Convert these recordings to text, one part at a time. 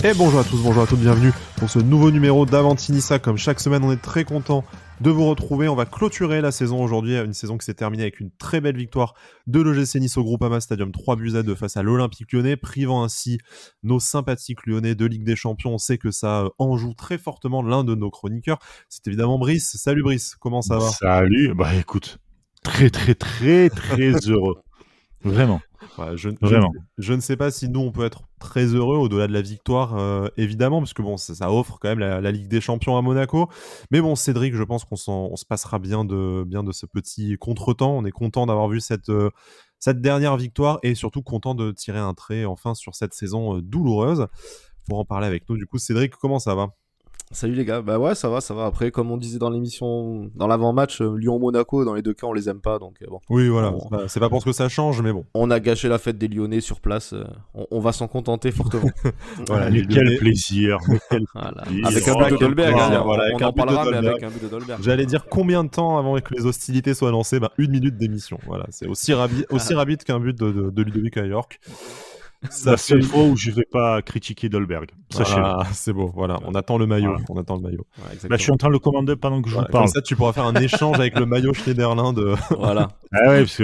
Et bonjour à tous, bonjour à toutes, bienvenue pour ce nouveau numéro d'Avanti-Niça. Comme chaque semaine, on est très content de vous retrouver. On va clôturer la saison aujourd'hui, une saison qui s'est terminée avec une très belle victoire de l'OGC Nice au Groupama Stadium, 3-2 face à l'Olympique Lyonnais, privant ainsi nos sympathiques Lyonnais de Ligue des Champions. On sait que ça en joue très fortement l'un de nos chroniqueurs. C'est évidemment Brice. Salut Brice, comment ça va ? Salut, bah écoute, très heureux. Vraiment. Ouais, Vraiment. Je ne sais pas si nous on peut être très heureux au-delà de la victoire, évidemment, parce que bon, ça offre quand même la Ligue des Champions à Monaco. Mais bon, Cédric, je pense on se passera bien de ce petit contretemps. On est content d'avoir vu cette dernière victoire et surtout content de tirer un trait enfin sur cette saison douloureuse. Pour en parler avec nous, du coup, Cédric, comment ça va ? Salut les gars, bah ouais ça va. Après comme on disait dans l'émission, dans l'avant-match, Lyon-Monaco, dans les deux cas on les aime pas, donc bon. Oui voilà, c'est pas pour ce que ça change, mais bon. On a gâché la fête des Lyonnais sur place, on va s'en contenter fortement. Voilà, mais quel plaisir, voilà. Avec un but de Dolberg, on en parlera, mais avec un but de Dolberg. J'allais dire combien de temps avant que les hostilités soient lancées ? 1 minute d'émission, voilà, c'est aussi rapide qu'un but de Ludovic à York. C'est la seule fois où je vais pas critiquer Dolberg. Sachez-le. Ah, c'est beau, voilà. On attend le maillot. Voilà. On attend le maillot. Ouais, je suis en train de le commander pendant que je vous parle. Comme ça, tu pourras faire un échange avec le maillot Schneiderlin de. Voilà. Ah ouais, parce que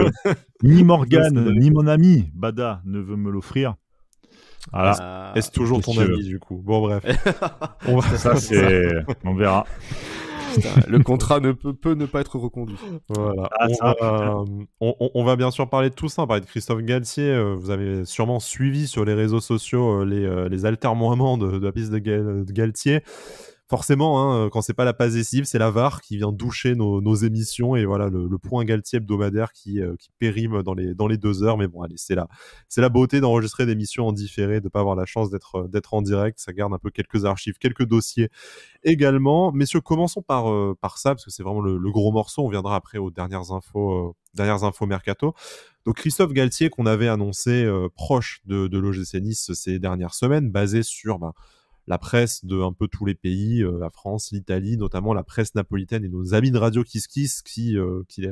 ni Morgane, ni mon ami Bada ne veut me l'offrir. Voilà. Est-ce toujours ton ami, du coup ? Bon, bref. Ça, c'est. On verra. Le contrat peut ne pas être reconduit. Voilà. On va bien sûr parler de tout ça. On va parler de Christophe Galtier. Vous avez sûrement suivi sur les réseaux sociaux les altermoiements de la piste de Galtier. Forcément, hein, quand c'est pas la passe décisive, c'est la VAR qui vient doucher nos émissions et voilà le point Galtier hebdomadaire qui périme dans les 2 heures. Mais bon, allez, c'est la beauté d'enregistrer des émissions en différé, de pas avoir la chance d'être en direct. Ça garde un peu quelques archives, quelques dossiers également. Messieurs, commençons par ça parce que c'est vraiment le gros morceau. On viendra après aux dernières infos mercato. Donc Christophe Galtier qu'on avait annoncé proche de l'OGC Nice ces dernières semaines, basé sur la presse de un peu tous les pays, la France, l'Italie, notamment la presse napolitaine et nos amis de Radio Kiss Kiss qui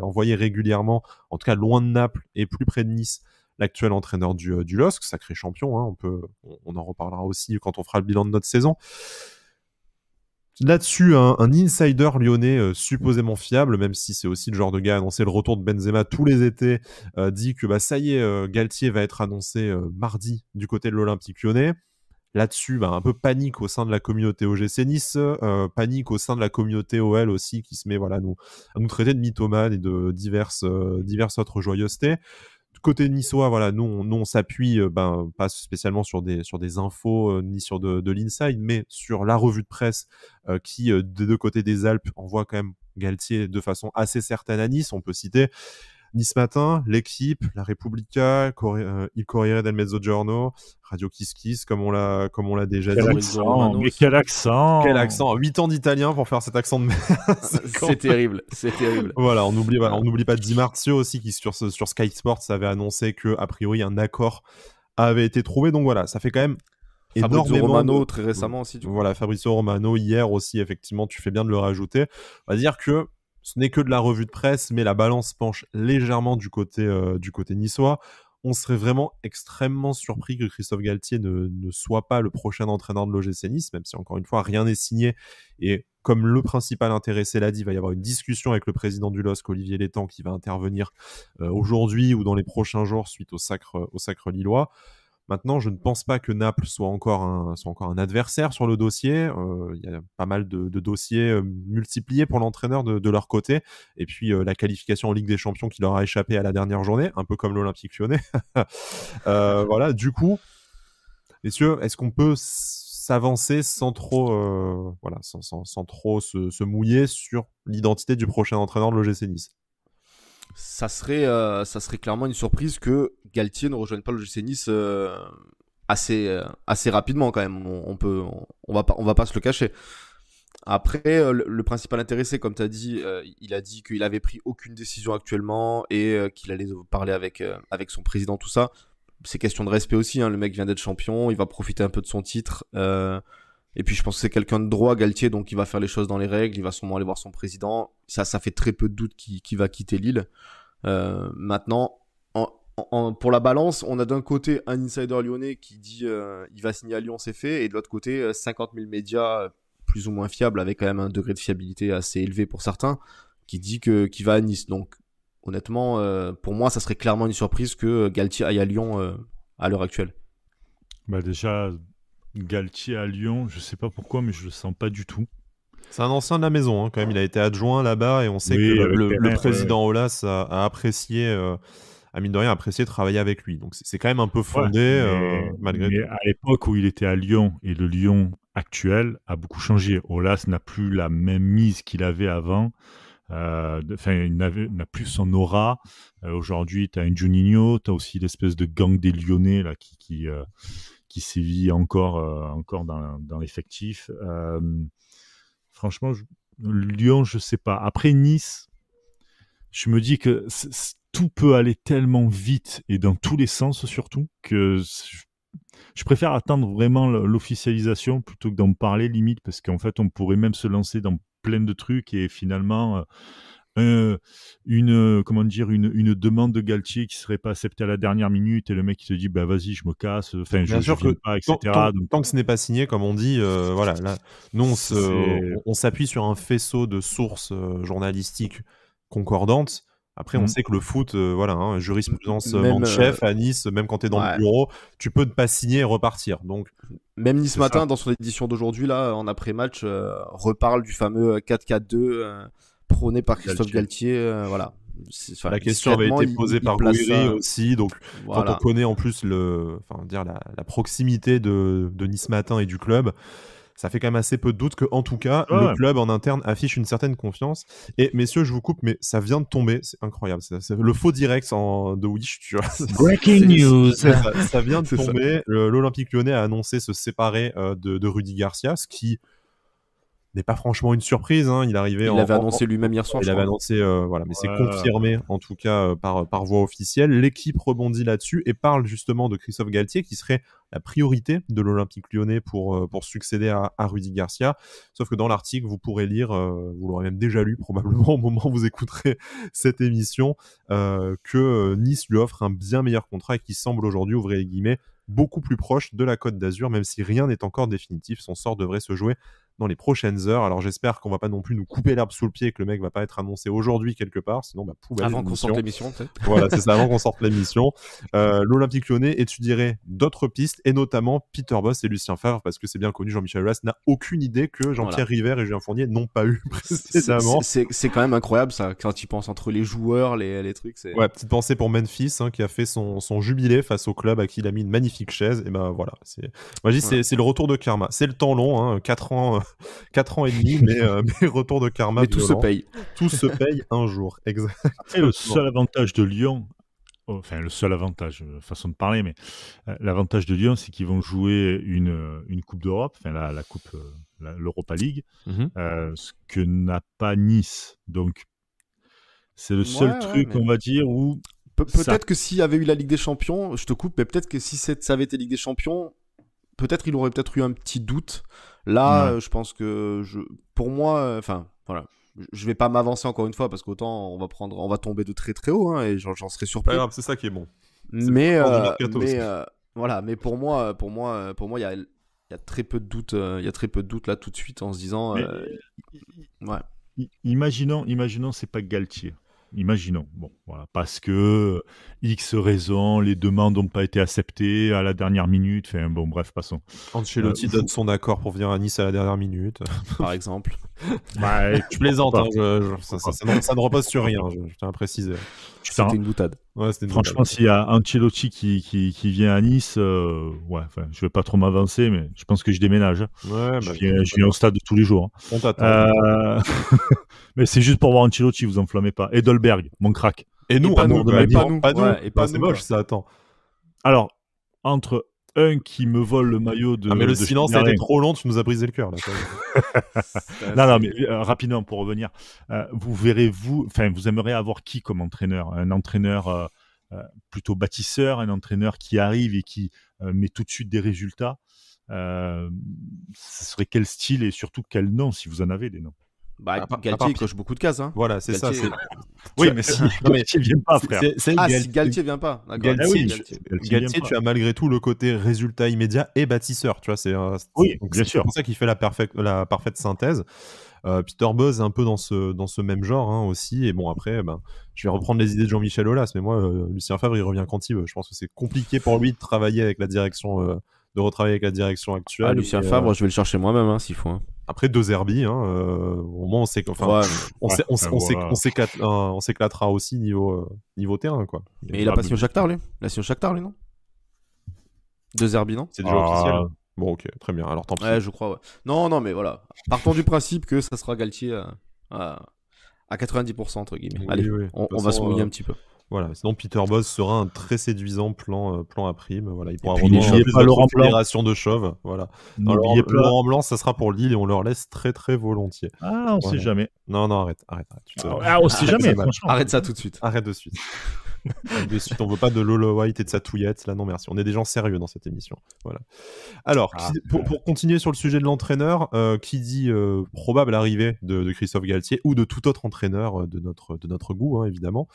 envoyaient régulièrement, en tout cas loin de Naples et plus près de Nice, l'actuel entraîneur du LOSC, sacré champion, hein, on en reparlera aussi quand on fera le bilan de notre saison. Là-dessus, un insider lyonnais supposément fiable, même si c'est aussi le genre de gars à annoncer le retour de Benzema tous les étés, dit que ça y est, Galtier va être annoncé mardi du côté de l'Olympique Lyonnais. Là-dessus, un peu panique au sein de la communauté OGC Nice, panique au sein de la communauté OL aussi, qui se met à nous traiter de mythomanes et de diverses autres joyeusetés. Du côté niçois, nous on s'appuie pas spécialement sur des infos ni sur de l'inside, mais sur la revue de presse qui, des deux côtés des Alpes, envoie quand même Galtier de façon assez certaine à Nice. On peut citer Nice Matin, L'Équipe, La Repubblica, Il Corriere del Mezzogiorno, Radio Kiss Kiss, comme on l'a déjà dit. Mais quel accent ! Quel accent ! 8 ans d'italien pour faire cet accent de merde. C'est terrible. Voilà, on n'oublie pas Di Marzio aussi qui sur Sky Sports avait annoncé que a priori un accord avait été trouvé. Donc voilà, ça fait quand même énormément. Fabrizio Romano très récemment aussi. Voilà, Fabrizio Romano hier aussi, effectivement, tu fais bien de le rajouter. On va dire que ce n'est que de la revue de presse, mais la balance penche légèrement du côté niçois. On serait vraiment extrêmement surpris que Christophe Galtier ne soit pas le prochain entraîneur de l'OGC Nice, même si encore une fois rien n'est signé. Et comme le principal intéressé l'a dit, il va y avoir une discussion avec le président du LOSC, Olivier Létang, qui va intervenir aujourd'hui ou dans les prochains jours suite au sacre lillois. Maintenant, je ne pense pas que Naples soit encore un adversaire sur le dossier. Il y a pas mal de dossiers multipliés pour l'entraîneur de leur côté. Et puis, la qualification en Ligue des Champions qui leur a échappé à la dernière journée, un peu comme l'Olympique Lyonnais. Voilà, du coup, messieurs, est-ce qu'on peut s'avancer sans trop, sans trop se mouiller sur l'identité du prochain entraîneur de l'OGC Nice ? Ça serait clairement une surprise que Galtier ne rejoigne pas le l'OGC Nice assez rapidement quand même. On va pas se le cacher. Après, le principal intéressé, comme tu as dit, il a dit qu'il avait pris aucune décision actuellement et qu'il allait parler avec son président, tout ça. C'est question de respect aussi, hein. Le mec vient d'être champion, il va profiter un peu de son titre. Et puis je pense que c'est quelqu'un de droit, Galtier, donc il va faire les choses dans les règles, il va sûrement aller voir son président. Ça fait très peu de doute qu'il va quitter Lille. Maintenant, pour la balance, on a d'un côté un insider lyonnais qui dit il va signer à Lyon, c'est fait, et de l'autre côté 50 000 médias plus ou moins fiables, avec quand même un degré de fiabilité assez élevé pour certains, qui dit qu'il va à Nice. Donc honnêtement, pour moi, ça serait clairement une surprise que Galtier aille à Lyon à l'heure actuelle. Bah déjà, Galtier à Lyon, je sais pas pourquoi, mais je le sens pas du tout. C'est un ancien de la maison, hein, quand même. Il a été adjoint là-bas et on sait que le président Aulas a apprécié, mine de rien, apprécié travailler avec lui. Donc c'est quand même un peu fondé, malgré tout. À l'époque où il était à Lyon, et le Lyon actuel a beaucoup changé. Aulas n'a plus la même mise qu'il avait avant. Il n'a plus son aura. Aujourd'hui, tu as un Juninho, tu as aussi l'espèce de gang des Lyonnais là, qui sévit encore dans l'effectif. Franchement, Lyon, je sais pas. Après Nice, je me dis que tout peut aller tellement vite et dans tous les sens surtout que je préfère attendre vraiment l'officialisation plutôt que d'en parler limite, parce qu'en fait, on pourrait même se lancer dans plein de trucs et finalement une demande de Galtier qui serait pas acceptée à la dernière minute et le mec qui se dit bah vas-y je me casse, enfin je viens pas, etc. Tant que ce n'est pas signé, comme on dit, voilà, là, nous on s'appuie sur un faisceau de sources journalistiques concordantes. Après, on sait que le foot, voilà, jurisprudence chef à Nice, même quand tu es dans le bureau, tu peux ne pas signer et repartir. Donc, même Nice Matin, dans son édition d'aujourd'hui, là, en après-match, reparle du fameux 4-4-2 prôné par Christophe Galtier. Voilà. La question avait été posée par Gouiri aussi. Donc, voilà. Quand on connaît en plus la proximité de Nice Matin et du club, ça fait quand même assez peu de doute que, en tout cas, le club en interne affiche une certaine confiance. Et messieurs, je vous coupe, mais ça vient de tomber, c'est incroyable. C'est le faux direct de Wish, tu vois. Breaking news. Ça vient de tomber. L'Olympique Lyonnais a annoncé se séparer de Rudy Garcia, ce qui n'est pas franchement une surprise. Hein. Il l'avait annoncé lui-même hier soir. Il avait annoncé, mais c'est confirmé en tout cas par voie officielle. L'équipe rebondit là-dessus et parle justement de Christophe Galtier qui serait la priorité de l'Olympique Lyonnais pour succéder à Rudy Garcia. Sauf que dans l'article, vous pourrez lire, vous l'aurez même déjà lu probablement au moment où vous écouterez cette émission, que Nice lui offre un bien meilleur contrat et qui semble aujourd'hui, ouvrez les guillemets, beaucoup plus proche de la Côte d'Azur, même si rien n'est encore définitif. Son sort devrait se jouer dans les prochaines heures. Alors j'espère qu'on va pas non plus nous couper l'herbe sous le pied et que le mec va pas être annoncé aujourd'hui quelque part, sinon poubelle. Avant qu'on sorte l'émission, peut-être. Voilà, c'est ça, avant qu'on sorte l'émission. L'Olympique Lyonnais étudierait d'autres pistes et notamment Peter Bosz et Lucien Favre, parce que c'est bien connu, Jean-Michel Aulas n'a aucune idée que Jean-Pierre River et Julien Fournier n'ont pas eu précédemment. C'est quand même incroyable ça, quand tu penses entre les joueurs, les trucs. Ouais, petite pensée pour Memphis, hein, qui a fait son jubilé face au club à qui il a mis une magnifique chaise. Et ben voilà, moi je dis c'est le retour de karma. C'est le temps long, hein, 4 ans et demi, mais retour de karma. Mais tout se paye. Tout se paye un jour, exact. Et le seul avantage de Lyon, enfin le seul avantage, façon de parler, mais l'avantage de Lyon, c'est qu'ils vont jouer une Coupe d'Europe, enfin la Coupe, l'Europa League, ce que n'a pas Nice. Donc c'est le seul truc, on va dire, où... Peut-être que s'il y avait eu la Ligue des Champions, je te coupe, mais peut-être que si ça avait été Ligue des Champions, peut-être il aurait peut-être eu un petit doute. Là, je pense que pour moi, voilà, je vais pas m'avancer encore une fois parce qu'autant on va tomber de très très haut, hein, et j'en serais surpris. C'est ça qui est bon. Mais voilà, mais pour moi, il y a très peu de doute, là tout de suite en se disant, Imaginons c'est pas Galtier. Imaginons, bon, voilà, parce que X raisons, les demandes n'ont pas été acceptées à la dernine minute, enfin bon, bref, passons. Ancelotti donne son accord pour venir à Nice à la dernière minute. Par exemple. Je plaisante, hein, ça ne repose sur rien, je tiens à préciser. C'était une boutade. Ouais, franchement, s'il y a Ancelotti qui vient à Nice, je vais pas trop m'avancer, mais je pense que je déménage. Ouais, je viens au stade tous les jours. On t'attend. Mais c'est juste pour voir Ancelotti, vous enflammez pas. Edolberg, mon crack. Et nous, pas nous. C'est moche, ça, attends. Alors, entre un qui me vole le maillot de... mais le silence a été trop long, tu nous as brisé le cœur. Là, non, mais rapidement, pour revenir, vous aimeriez avoir qui comme entraîneur? Un entraîneur plutôt bâtisseur, un entraîneur qui arrive et qui met tout de suite des résultats. Ce serait quel style et surtout quel nom, si vous en avez des noms? Galtier il coche beaucoup de cases. Hein. Voilà, c'est Galtier... ça. Oui, mais si Galtier vient pas, frère. Si Galtier vient pas. Galtier, tu as malgré tout le côté résultat immédiat et bâtisseur. Tu vois, c'est bien sûr. C'est pour ça qu'il fait la parfaite synthèse. Peter Bosz est un peu dans ce même genre hein, aussi. Et bon, après, je vais reprendre les idées de Jean-Michel Aulas. Mais moi, Lucien Favre, il revient quand il veut. Je pense que c'est compliqué pour lui de travailler avec la direction, de retravailler avec la direction actuelle. Lucien Favre, je vais le chercher moi-même hein, s'il faut. Hein. Après 2 Zerbi, au moins on s'éclatera aussi niveau terrain quoi. Mais il a pas signé au Shakhtar lui. Il a signé au Shakhtar lui non. 2 Zerbi non. C'est déjà officiel. Bon ok, très bien. Alors tant pis. Ouais, je crois. Ouais. Non mais voilà. Partons du principe que ça sera Galtier à 90% entre guillemets. Oui, allez, on va se mouiller un petit peu. Voilà, sinon Peter Bosz sera un très séduisant plan à prime. Voilà, il pourra n'oubliez pas Laurent Blanc. Fédération de chauve. Voilà. Laurent Blanc, ça sera pour Lille et on leur laisse très très volontiers. Ah, on sait jamais. Non, arrête. On sait jamais. Arrête ça tout de suite. Arrête de suite. On veut pas de Lolo White et de sa touillette. Là, non, merci. On est des gens sérieux dans cette émission. Voilà. Alors, pour continuer sur le sujet de l'entraîneur, qui dit probable arrivée de Christophe Galtier ou de tout autre entraîneur de notre goût, hein, évidemment,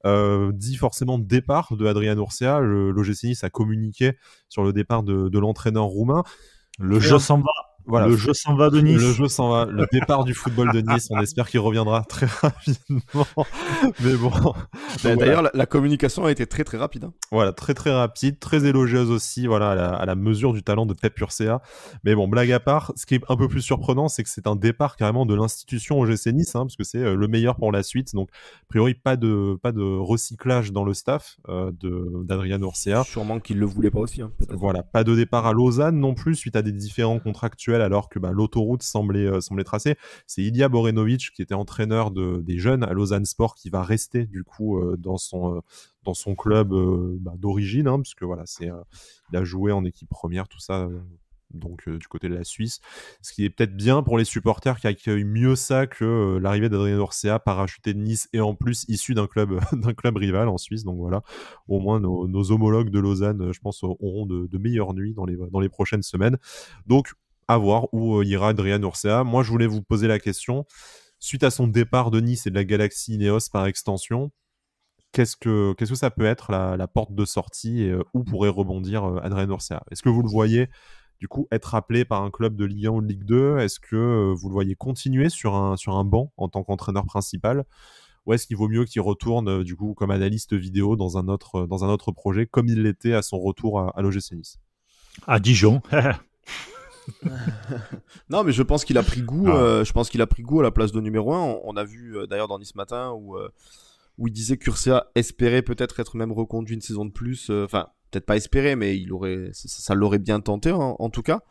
dit forcément départ de Adrian Urcea. L'OGC Nice a communiqué sur le départ de l'entraîneur roumain. Le jeu s'en va. Voilà. Le jeu s'en va de Nice. Le jeu s'en va. Le départ du football de Nice, on espère qu'il reviendra très rapidement. Mais bon. D'ailleurs, la communication a été très très rapide. Hein. Voilà, très très rapide, très élogieuse aussi, voilà, à la mesure du talent de Pep Urcea. Mais bon, blague à part, ce qui est un peu plus surprenant, c'est que c'est un départ carrément de l'institution OGC Nice, hein, parce que c'est le meilleur pour la suite. Donc, a priori, pas de recyclage dans le staff d'Adrian Urcea. Sûrement qu'il le voulait pas aussi. Hein, voilà, pas de départ à Lausanne non plus, suite à des différents contractuels, alors que l'autoroute semblait tracée. C'est Ilya Borenovic qui était entraîneur des jeunes à Lausanne Sport qui va rester du coup dans son club d'origine, hein, parce que voilà, il a joué en équipe première, tout ça. Donc du côté de la Suisse, ce qui est peut-être bien pour les supporters qui accueillent mieux ça que l'arrivée d'Adrien Urcea, parachuté de Nice et en plus issu d'un club rival en Suisse. Donc voilà, au moins nos homologues de Lausanne, je pense, auront de meilleures nuits dans les prochaines semaines. Donc à voir où ira Adrien Urcea. Moi, je voulais vous poser la question, suite à son départ de Nice et de la Galaxy Ineos par extension, qu'est-ce que ça peut être la porte de sortie et où pourrait rebondir Adrien Urcea? Est-ce que vous le voyez du coup être appelé par un club de Ligue 1 ou de Ligue 2? Est-ce que vous le voyez continuer sur un banc en tant qu'entraîneur principal? Ou est-ce qu'il vaut mieux qu'il retourne du coup comme analyste vidéo dans un autre projet, comme il l'était à son retour à l'OGC Nice? À Dijon. Non, mais je pense qu'il a pris goût. Je pense qu'il a pris goût à la place de numéro 1. On a vu d'ailleurs dans Nice Matin où il disait qu'Urcea espérait peut-être être même reconduit une saison de plus. Enfin, peut-être pas espérer, mais ça l'aurait bien tenté en tout cas.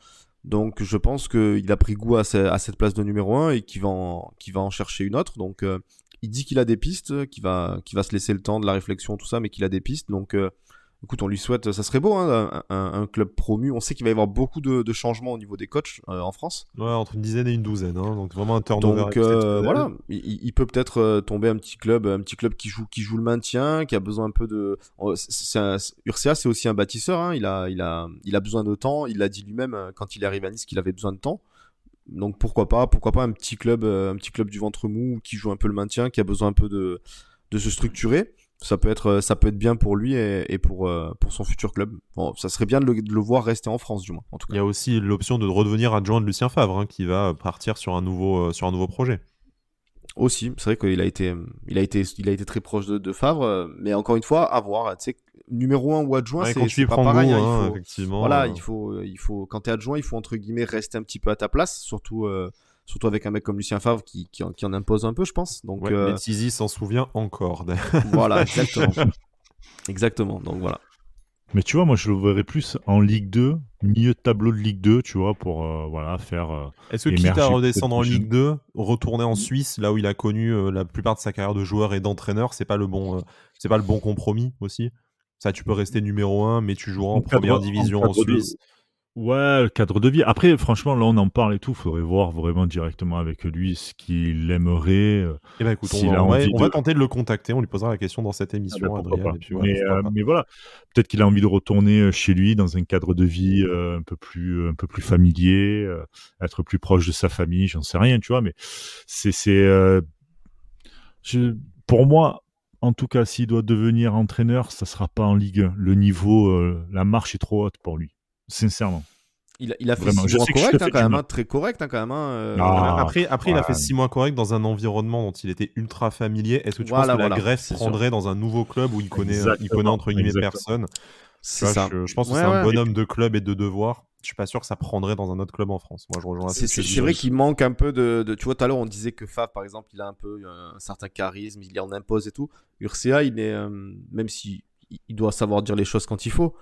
Donc je pense qu'il a pris goût à cette place de numéro 1 et qu'il va en chercher une autre. Donc il dit qu'il a des pistes, qu'il va se laisser le temps de la réflexion, tout ça, mais qu'il a des pistes. Donc écoute, on lui souhaite, ça serait beau, hein, un club promu. On sait qu'il va y avoir beaucoup de changements au niveau des coachs en France. Ouais, entre une dizaine et une douzaine, hein, donc vraiment un turnover. Donc voilà, il peut peut-être tomber un petit club qui joue le maintien, qui a besoin un peu de. Urcea, c'est aussi un bâtisseur. Hein, il a besoin de temps. Il l'a dit lui-même quand il est arrivé à Nice qu'il avait besoin de temps. Donc pourquoi pas un petit club du ventre mou qui joue un peu le maintien, qui a besoin un peu de se structurer. Ça peut être bien pour lui et pour son futur club. Bon, ça serait bien de le voir rester en France, du moins, en tout cas. Il y a aussi l'option de redevenir adjoint de Lucien Favre, hein, qui va partir sur un nouveau projet. Aussi, c'est vrai qu'il a été très proche de Favre, mais encore une fois, à voir. Tu sais, numéro 1 ou adjoint, c'est pas pareil. Hein, effectivement. Voilà, il faut quand t'es adjoint, il faut entre guillemets rester un petit peu à ta place, surtout avec un mec comme Lucien Favre qui en impose un peu, je pense. Donc, ouais, mais Tizi s'en souvient encore. Voilà, exactement. Donc voilà. Mais tu vois, moi je le verrais plus en Ligue 2, milieu de tableau de Ligue 2, tu vois, pour faire. Est-ce que quitte à redescendre en Ligue 2, retourner en Suisse, là où il a connu la plupart de sa carrière de joueur et d'entraîneur, c'est pas le bon compromis aussi? Ça, tu peux rester numéro 1, mais tu joueras en première division en Suisse. Ouais, le cadre de vie. Après, franchement, là, on en parle et tout. Faudrait voir vraiment directement avec lui ce qu'il aimerait, Eh ben écoute, s'il a envie on de. va tenter de le contacter, on lui posera la question dans cette Ah ben, émission, pourquoi Adrien, pas. et puis voilà, pourquoi pas. Mais voilà, peut-être qu'il a envie de retourner chez lui dans un cadre de vie un peu plus familier, être plus proche de sa famille. J'en sais rien, tu vois. Mais c'est je, pour moi, en tout cas, s'il doit devenir entraîneur, ça sera pas en Ligue 1. Le niveau, la marche est trop haute pour lui. Sincèrement. Il a fait Vraiment. 6 Je mois sais que je te correct, hein, fais quand du même, mal. hein, très correct, hein, quand même. Ah, Après, il a ouais. fait 6 mois corrects dans un environnement dont il était ultra familier. Est-ce que tu penses Voilà, que la voilà, greffe c'est sûr. prendrait dans un nouveau club où il connaît entre guillemets Exactement. personne? Tu C'est vois, ça. je pense que Ouais, c'est un ouais. bonhomme de club et de devoir. Je suis pas sûr que ça prendrait dans un autre club en France. Moi, je rejoins ce que tu dis. C'est vrai qu'il manque un peu Tu vois, tout à l'heure, on disait que Fab, par exemple, il a un peu un certain charisme, il en impose et tout. Urcea, il est, même si il doit savoir dire les choses quand il faut,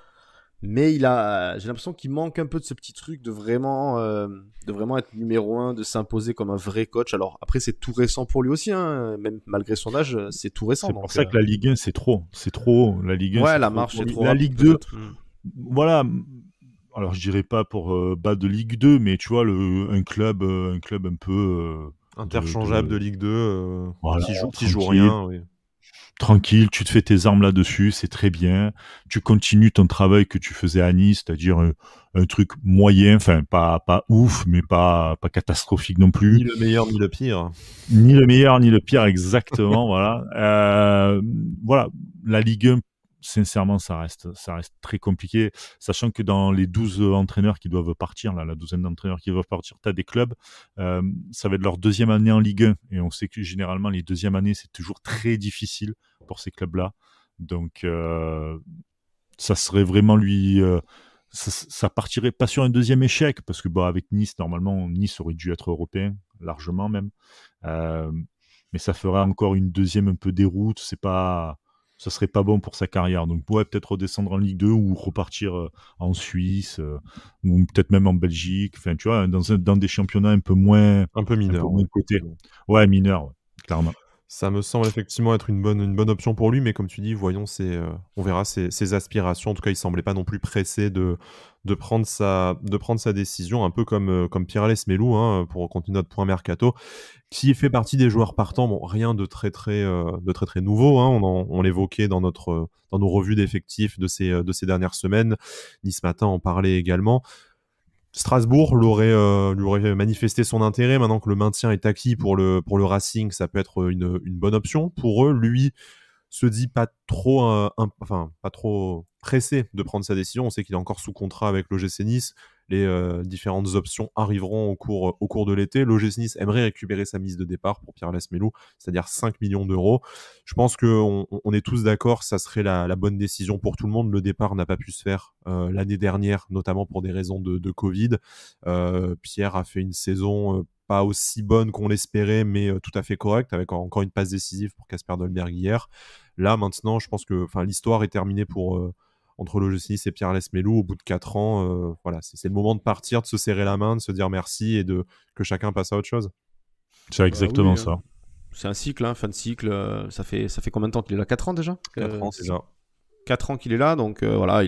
mais j'ai l'impression qu'il manque un peu de ce petit truc de vraiment être numéro un, de s'imposer comme un vrai coach. Alors après, c'est tout récent pour lui aussi, hein, même malgré son âge, c'est tout récent. C'est pour Donc, ça que la Ligue 1, c'est trop. C'est trop haut. La Ligue 1, ouais, c'est la trop marche pour est lui. trop La rapide, Ligue 2, peut-être. voilà. Alors, je dirais pas pour bas de Ligue 2, mais tu vois, un club un peu Interchangeable de Ligue 2, voilà, qui joue tranquille. rien. Oui. Tranquille, tu te fais tes armes là-dessus, c'est très bien. Tu continues ton travail que tu faisais à Nice, c'est-à-dire un truc moyen, enfin pas ouf, mais pas catastrophique non plus. Ni le meilleur ni le pire. Ni le meilleur ni le pire, exactement. Voilà. Voilà, la Ligue 1, sincèrement, ça reste très compliqué, sachant que dans les 12 entraîneurs qui doivent partir, là, la douzaine d'entraîneurs qui doivent partir, tu as des clubs, ça va être leur deuxième année en Ligue 1, et on sait que généralement, les deuxièmes années, c'est toujours très difficile pour ces clubs-là. Donc, ça serait vraiment lui... ça partirait pas sur un deuxième échec, parce que avec Nice, normalement, Nice aurait dû être européen, largement même. Mais ça ferait encore une deuxième un peu déroute. Ça serait pas bon pour sa carrière. Donc, ouais, peut-être redescendre en Ligue 2 ou repartir en Suisse ou peut-être même en Belgique. Enfin, tu vois, dans des championnats un peu moins mineur. cotés. Ouais, mineur, ouais, clairement. Ça me semble effectivement être une bonne option pour lui, mais comme tu dis, voyons, on verra ses aspirations. En tout cas, il semblait pas non plus pressé de prendre sa décision, un peu comme Pierre-Alès Melou, hein, pour continuer notre point mercato, qui fait partie des joueurs partants. Bon, rien de très nouveau, hein, on l'évoquait dans nos revues d'effectifs de ces dernières semaines. Nice Matin en parlait également. Strasbourg lui aurait manifesté son intérêt. Maintenant que le maintien est acquis pour le Racing, ça peut être une bonne option pour eux. Lui se dit pas trop pressé de prendre sa décision. On sait qu'il est encore sous contrat avec l'OGC Nice. Les différentes options arriveront au cours de l'été. L'OGC Nice aimerait récupérer sa mise de départ pour Pierre-Alès Melou, c'est-à-dire 5 millions d'euros. Je pense qu'on est tous d'accord, ça serait la bonne décision pour tout le monde. Le départ n'a pas pu se faire l'année dernière, notamment pour des raisons de Covid. Pierre a fait une saison pas aussi bonne qu'on l'espérait, mais tout à fait correcte, avec encore une passe décisive pour Casper Dolberg hier. Là, maintenant, je pense que l'histoire est terminée entre l'OGC Nice et Pierre-Alès Melou au bout de 4 ans. Voilà, c'est le moment de partir, de se serrer la main, de se dire merci et que chacun passe à autre chose. C'est exactement ça. Hein. C'est un cycle, hein, fin de cycle. Ça fait combien de temps qu'il est là? 4 ans déjà? 4 ans, c'est ça. 4 ans qu'il est là, donc voilà,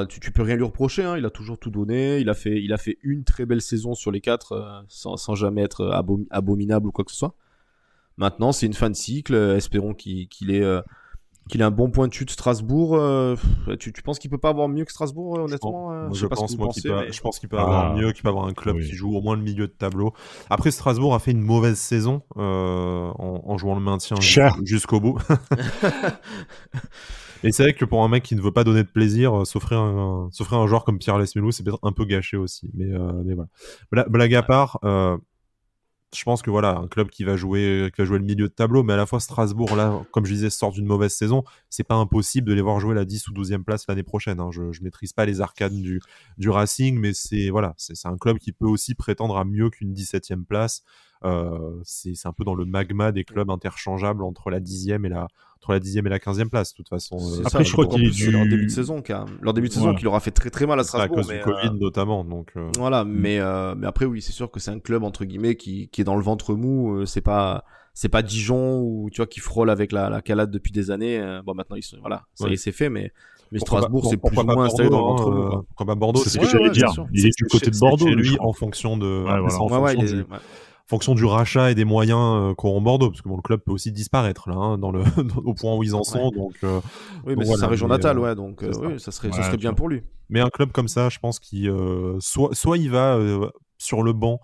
tu peux rien lui reprocher, hein, il a toujours tout donné, il a fait une très belle saison sur les 4 sans jamais être abominable ou quoi que ce soit. Maintenant, c'est une fin de cycle, espérons qu'il ait un bon point de chute Strasbourg. Tu penses qu'il peut pas avoir mieux que Strasbourg, honnêtement? Je pense qu'il peut avoir mieux, qu'il peut avoir un club qui joue au moins le milieu de tableau. Après, Strasbourg a fait une mauvaise saison en jouant le maintien jusqu'au bout. Et c'est vrai que pour un mec qui ne veut pas donner de plaisir, s'offrir un joueur comme Pierre-Alès Melou, c'est peut-être un peu gâché aussi. Mais voilà. Blague à part, je pense que voilà, un club qui va jouer le milieu de tableau, mais à la fois Strasbourg, là, comme je disais, sort d'une mauvaise saison, c'est pas impossible de les voir jouer la 10 ou 12e place l'année prochaine. Hein. Je maîtrise pas les arcanes du Racing, mais c'est un club qui peut aussi prétendre à mieux qu'une 17e place. C'est un peu dans le magma des clubs interchangeables entre la 10e et la 15e place, de toute façon. Après, je crois qu'il est leur début de saison, qui leur a fait très très mal à Strasbourg. À cause du Covid notamment. Donc, voilà, mais après, oui, c'est sûr que c'est un club, entre guillemets, qui est dans le ventre mou. C'est pas c'est pas Dijon ou tu vois qui frôle avec la calade depuis des années. Bon, maintenant ils sont voilà, ça y est, c'est fait, mais Strasbourg, c'est plus ou moins installé dans l'entre-nous, quoi. Pourquoi pas Bordeaux? C'est ce que j'allais dire. Il est du côté de Bordeaux, lui, en fonction de, en fonction du rachat et des moyens qu'auront Bordeaux, parce que bon, le club peut aussi disparaître là, hein, au point où ils en sont. Donc, oui, mais c'est sa région natale, donc oui, ça serait bien pour lui. Mais un club comme ça, je pense qu'il soit il va sur le banc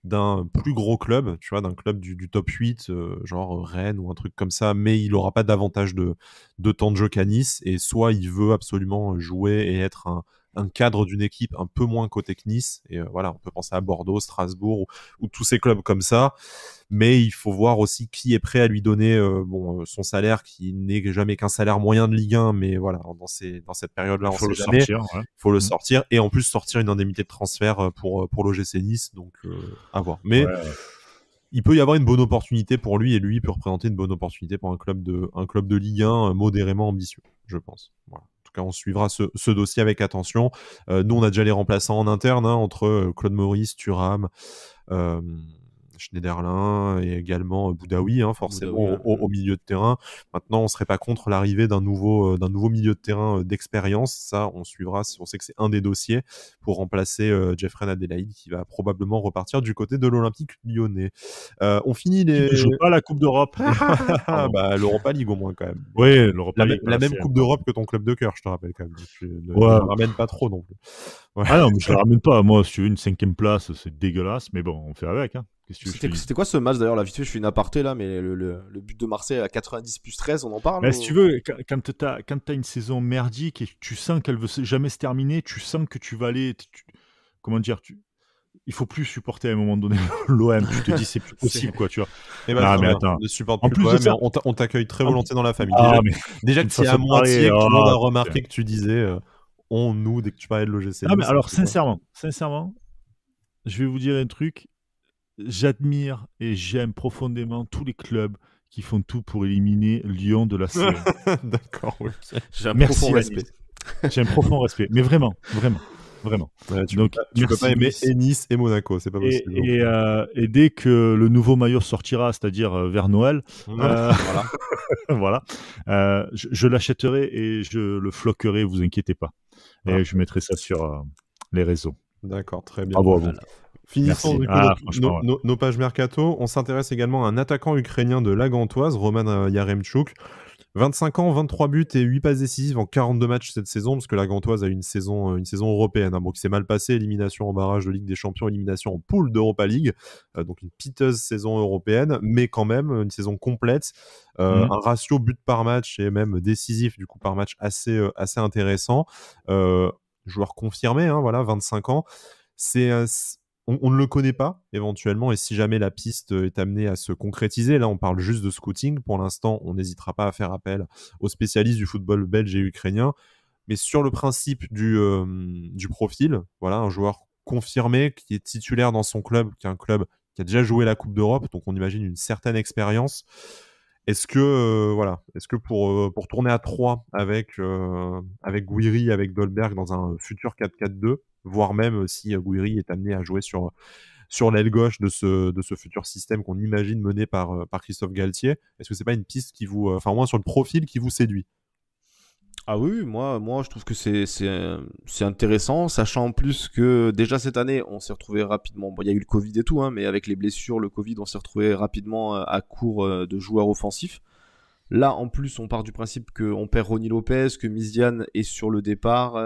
d'un plus gros club, tu vois, d'un club du top 8, genre Rennes ou un truc comme ça, mais il n'aura pas davantage de temps de jeu qu'à Nice, et soit il veut absolument jouer et être un cadre d'une équipe un peu moins côté que Nice, et voilà, on peut penser à Bordeaux, Strasbourg ou tous ces clubs comme ça, mais il faut voir aussi qui est prêt à lui donner son salaire, qui n'est jamais qu'un salaire moyen de Ligue 1, mais voilà, dans cette période-là, il faut le sortir, et en plus sortir une indemnité de transfert pour l'OGC Nice, donc à voir. Mais il peut y avoir une bonne opportunité pour lui, et lui il peut représenter une bonne opportunité pour un club de Ligue 1 modérément ambitieux, je pense. Voilà. En tout cas, on suivra ce dossier avec attention. Nous, on a déjà les remplaçants en interne, entre Claude Maurice, Thuram, Schneiderlin et également Boudaoui, forcément au milieu de terrain. Maintenant, on ne serait pas contre l'arrivée d'un nouveau milieu de terrain d'expérience. Ça, on suivra. On sait que c'est un des dossiers pour remplacer Jeffrey Adelaide, qui va probablement repartir du côté de l'Olympique Lyonnais. On finit les. Qui ne joue pas la Coupe d'Europe. L'Europa League au moins quand même. Oui, l'Europa League. La même Coupe d'Europe que ton club de cœur, je te rappelle quand même. Tu ne ramènes pas trop non plus. Ouais. Ah non, mais je ne la ramène pas. Moi, si tu veux une 5e place, c'est dégueulasse. Mais bon, on fait avec. C'était quoi ce match d'ailleurs, là, vite fait, je fais une aparté là, mais le but de Marseille à 90+13, on en parle? Mais si tu veux, quand t'as une saison merdique et que tu sens qu'elle veut jamais se terminer, tu sens que tu vas aller, comment dire, il faut plus supporter à un moment donné l'OM. Tu te dis c'est plus possible, quoi, tu vois. Mais attends, ne supporte plus l'OM, mais on t'accueille très volontiers dans la famille. Déjà que c'est à moitié, tout le monde a remarqué que tu disais nous dès que tu parlais de l'OGC. Non, mais alors sincèrement, je vais vous dire un truc. J'admire et j'aime profondément tous les clubs qui font tout pour éliminer Lyon de la série. D'accord, ok. J'ai un profond respect. J'ai un profond respect, mais vraiment. Ouais, tu peux pas aimer Nice et Monaco, c'est pas possible. Et dès que le nouveau maillot sortira, c'est-à-dire vers Noël, voilà, je l'achèterai et je le floquerai, vous inquiétez pas. Et je mettrai ça sur les réseaux. D'accord, très bien. Bravo à vous. Finissons nos pages mercato. On s'intéresse également à un attaquant ukrainien de la Gantoise, Roman Yaremchuk. 25 ans, 23 buts et 8 passes décisives en 42 matchs cette saison, parce que la Gantoise a eu une saison européenne. Bon, qui s'est mal passée, élimination en barrage de Ligue des Champions, élimination en poule d'Europa League. Donc une piteuse saison européenne, mais quand même une saison complète. Un ratio but par match et même décisif du coup par match assez intéressant. Joueur confirmé, 25 ans. On ne le connaît pas, éventuellement, et si jamais la piste est amenée à se concrétiser, là on parle juste de scouting, pour l'instant on n'hésitera pas à faire appel aux spécialistes du football belge et ukrainien, mais sur le principe du profil, voilà, un joueur confirmé, qui est titulaire dans son club, qui est un club qui a déjà joué la Coupe d'Europe, donc on imagine une certaine expérience. Est-ce que pour tourner à 3 avec Gouiri, avec Dolberg dans un futur 4-4-2, voire même si Gouiri est amené à jouer sur l'aile gauche de ce futur système qu'on imagine mené par Christophe Galtier, est-ce que c'est pas une piste qui vous, au moins sur le profil, qui vous séduit? Ah oui, moi je trouve que c'est intéressant, sachant en plus que déjà cette année on s'est retrouvé rapidement, il y a eu le Covid et tout, mais avec les blessures, le Covid, on s'est retrouvé rapidement à court de joueurs offensifs. Là en plus on part du principe qu'on perd Ronny Lopez, que Miziane est sur le départ,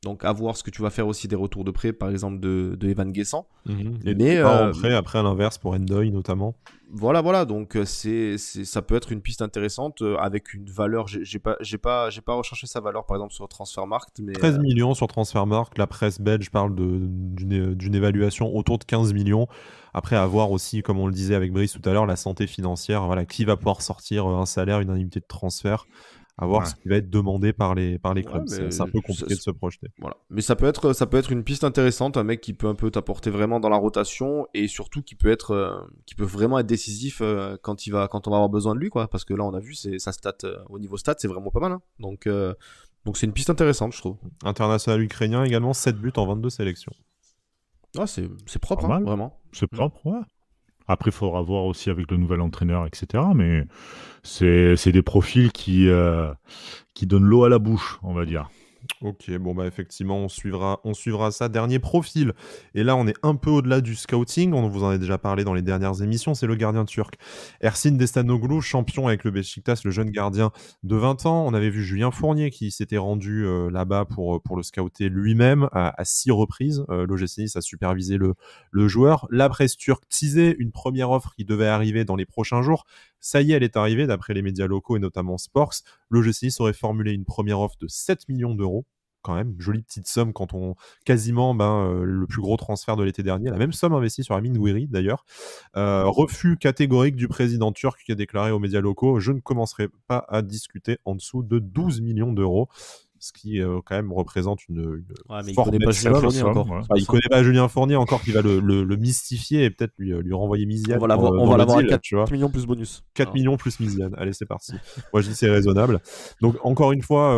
donc à voir ce que tu vas faire aussi des retours de prêt, par exemple de Evan Guessant. Et après à l'inverse pour Endoy notamment. Voilà, donc ça peut être une piste intéressante avec une valeur. J'ai pas recherché sa valeur par exemple sur Transfermarkt, mais 13 millions sur Transfermarkt. La presse belge parle d'une évaluation autour de 15 millions. Après, à voir aussi, comme on le disait avec Brice tout à l'heure, la santé financière. Voilà, qui va pouvoir sortir un salaire, une indemnité de transfert, à voir ce qui va être demandé par les clubs. C'est un peu compliqué de se projeter. Voilà. Mais ça peut être une piste intéressante, un mec qui peut un peu t'apporter vraiment dans la rotation, et surtout qui peut vraiment être décisif quand on va avoir besoin de lui, quoi. Parce que là on a vu sa stat au niveau stat, c'est vraiment pas mal, Donc c'est une piste intéressante, je trouve. International ukrainien également, 7 buts en 22 sélections. Ah, c'est propre, vraiment. C'est propre, ouais. Après, il faudra voir aussi avec le nouvel entraîneur, etc. Mais c'est des profils qui donnent l'eau à la bouche, on va dire. Ok, bon bah effectivement, on suivra ça. Dernier profil, et là on est un peu au-delà du scouting, on vous en a déjà parlé dans les dernières émissions, c'est le gardien turc. Ersin Destanoglu, champion avec le Beşiktaş, le jeune gardien de 20 ans. On avait vu Julien Fournier qui s'était rendu là-bas pour le scouter lui-même à 6 reprises. L'OGC Nice a supervisé le joueur. La presse turque teasait une première offre qui devait arriver dans les prochains jours. Ça y est, elle est arrivée, d'après les médias locaux et notamment Sports. L'OGC Nice aurait formulé une première offre de 7 millions d'euros. Quand même, jolie petite somme quand on quasiment le plus gros transfert de l'été dernier, la même somme investie sur Amin Gouiri d'ailleurs. Refus catégorique du président turc qui a déclaré aux médias locaux: je ne commencerai pas à discuter en dessous de 12 millions d'euros. Ce qui quand même représente une Ouais, mais il forte connaît pas Julien Fournier encore. Ouais. il connaît pas Julien Fournier encore, qui va le mystifier et peut-être lui renvoyer Miziane. On va l'avoir à 4 millions plus bonus. 4 millions plus Miziane. Allez, c'est parti. Moi, je dis c'est raisonnable. Donc, encore une fois,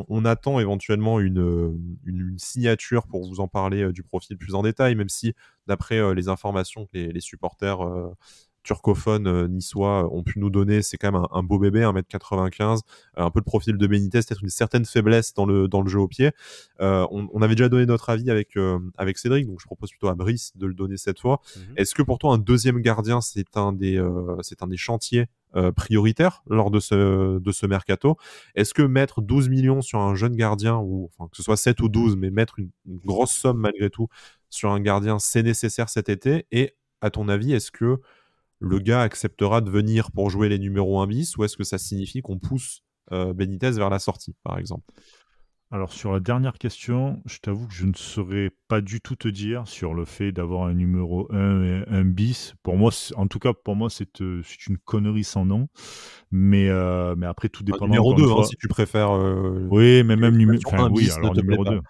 on attend éventuellement une signature pour vous en parler du profil plus en détail, même si, d'après les informations que les supporters turcophones niçois ont pu nous donner, c'est quand même un beau bébé, 1m95, un peu le profil de Benitez, peut-être une certaine faiblesse dans le jeu au pied. On avait déjà donné notre avis avec Cédric, donc je propose plutôt à Brice de le donner cette fois. Est-ce que pour toi un deuxième gardien, c'est un des chantiers prioritaires lors de ce mercato? Est-ce que mettre 12 millions sur un jeune gardien, ou enfin, que ce soit 7 ou 12, mais mettre une grosse somme malgré tout sur un gardien, c'est nécessaire cet été? Et à ton avis, est-ce que le gars acceptera de venir pour jouer les numéros 1 bis, ou est-ce que ça signifie qu'on pousse Benitez vers la sortie, par exemple? Alors, sur la dernière question, je t'avoue que je ne saurais pas du tout te dire sur le fait d'avoir un numéro 1 et un bis. Pour moi, en tout cas, pour moi, c'est une connerie sans nom. Mais après, tout dépend. Numéro 2, si tu préfères. Oui, mais même numéro 1 bis, alors numéro 2.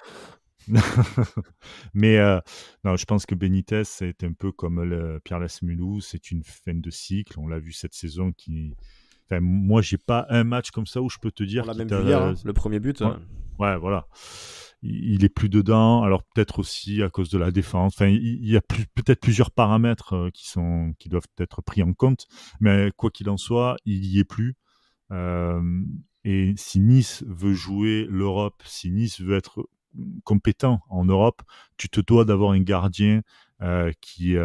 Mais non, je pense que Benitez, c'est un peu comme Pierre Lasmelou, c'est une fin de cycle. On l'a vu cette saison Enfin, moi, j'ai pas un match comme ça où je peux te dire. On l'a même vu hier, le premier but. Ouais, voilà. Il est plus dedans. Alors peut-être aussi à cause de la défense. Enfin, il y a peut-être plusieurs paramètres qui doivent être pris en compte. Mais quoi qu'il en soit, il y est plus. Et si Nice veut jouer l'Europe, si Nice veut être compétent en Europe, tu te dois d'avoir un gardien qui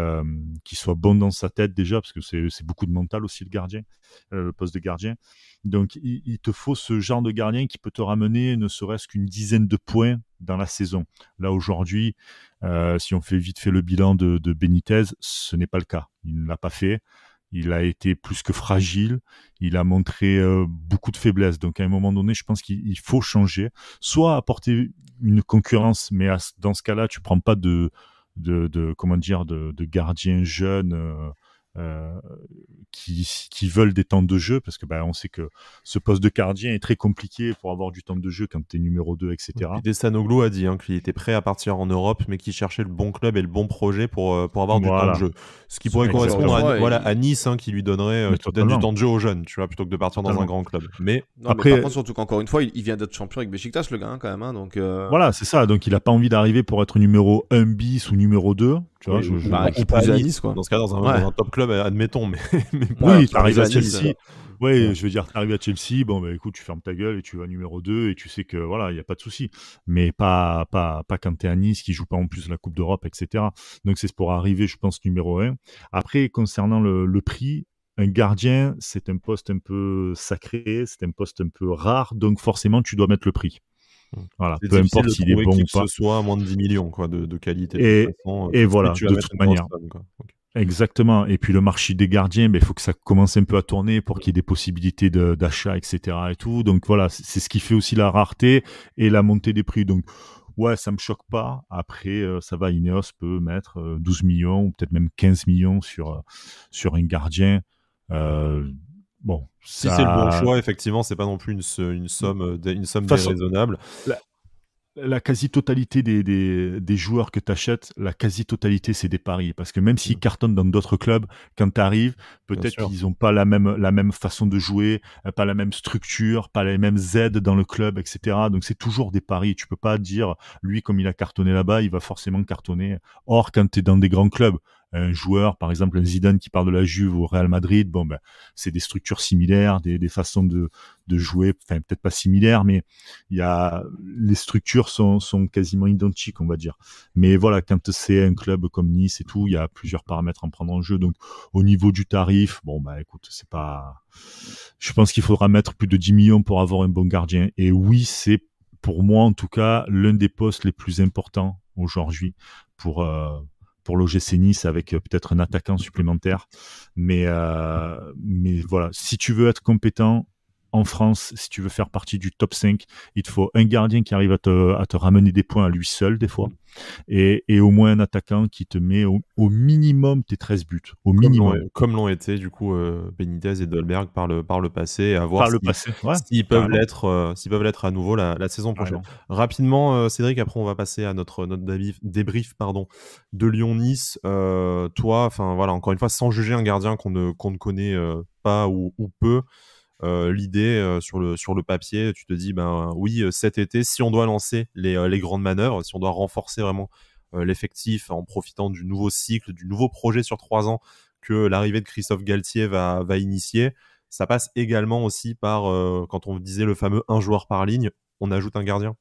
soit bon dans sa tête déjà, parce que c'est beaucoup de mental aussi le poste de gardien. Donc il te faut ce genre de gardien qui peut te ramener ne serait-ce qu'une dizaine de points dans la saison. Là aujourd'hui, si on fait vite fait le bilan de Benitez, ce n'est pas le cas. Il ne l'a pas fait. Il a été plus que fragile. Il a montré beaucoup de faiblesses. Donc, à un moment donné, je pense qu'il faut changer. Soit apporter une concurrence, mais dans ce cas-là, tu prends pas de gardiens jeunes qui veulent des temps de jeu, parce que on sait que ce poste de gardien est très compliqué pour avoir du temps de jeu quand tu es numéro 2, etc. Destanoglu a dit qu'il était prêt à partir en Europe, mais qu'il cherchait le bon club et le bon projet pour avoir du temps de jeu. Ce qui pourrait correspondre à Nice, qui lui donnerait du temps de jeu aux jeunes, tu vois, plutôt que de partir dans un grand club. Mais après, par contre, surtout qu'encore une fois, il vient d'être champion avec Beşiktaş, le gars, quand même. Donc, voilà, c'est ça. Donc, il a pas envie d'arriver pour être numéro 1 bis ou numéro 2. Tu vois, qui pousse à Nice, quoi. Dans ce cas, dans un top club, admettons. Mais oui, t'arrives à Chelsea. Ouais, je veux dire, t'arrives à Chelsea, écoute, tu fermes ta gueule et tu vas numéro 2 et tu sais que voilà, il n'y a pas de souci. Mais pas quand t'es à Nice, qui joue pas en plus la Coupe d'Europe, etc. Donc c'est pour arriver, je pense, numéro 1. Après, concernant le prix, un gardien, c'est un poste un peu sacré, c'est un poste un peu rare, donc forcément, tu dois mettre le prix. Voilà, peu importe s'il est bon ou pas. Que ce soit à moins de 10 millions de qualité. Et voilà, de toute manière. Exactement. Et puis le marché des gardiens, il faut que ça commence un peu à tourner pour qu'il y ait des possibilités d'achat, etc. et tout. Donc voilà, c'est ce qui fait aussi la rareté et la montée des prix. Donc ouais, ça me choque pas. Après, ça va, Ineos peut mettre 12 millions ou peut-être même 15 millions sur un gardien. Bon, si c'est le bon choix, effectivement, c'est pas non plus une somme déraisonnable. La quasi-totalité des joueurs que tu achètes, la quasi-totalité, c'est des paris. Parce que même s'ils cartonnent dans d'autres clubs, quand tu arrives, peut-être qu'ils n'ont pas la même façon de jouer, pas la même structure, pas les mêmes aides dans le club, etc. Donc, c'est toujours des paris. Tu peux pas dire, lui, comme il a cartonné là-bas, il va forcément cartonner. Or, quand tu es dans des grands clubs, un joueur, par exemple un Zidane qui part de la Juve au Real Madrid, bon ben c'est des structures similaires, des façons de jouer, enfin peut-être pas similaires, mais les structures sont quasiment identiques, on va dire. Mais voilà, quand c'est un club comme Nice et tout, il y a plusieurs paramètres à prendre en jeu. Donc au niveau du tarif, bon bah écoute, c'est pas. Je pense qu'il faudra mettre plus de 10 millions pour avoir un bon gardien. Et oui, c'est pour moi en tout cas l'un des postes les plus importants aujourd'hui pour l'OGC Nice, avec peut-être un attaquant supplémentaire. Mais voilà, si tu veux être compétent en France, si tu veux faire partie du top 5, il te faut un gardien qui arrive à te ramener des points à lui seul des fois, et au moins un attaquant qui te met au minimum tes 13 buts. Au minimum. Comme l'ont été du coup Benitez et Dolberg par le passé, à voir s'ils peuvent l'être à nouveau la saison prochaine. Rapidement, Cédric, après on va passer à notre débrief de Lyon-Nice. Toi, voilà, encore une fois, sans juger un gardien qu'on ne connaît pas ou peu, l'idée sur le papier, tu te dis oui, cet été, si on doit lancer les grandes manœuvres, si on doit renforcer vraiment l'effectif en profitant du nouveau cycle, du nouveau projet sur 3 ans que l'arrivée de Christophe Galtier va initier, ça passe également aussi par, quand on disait le fameux un joueur par ligne, on ajoute un gardien.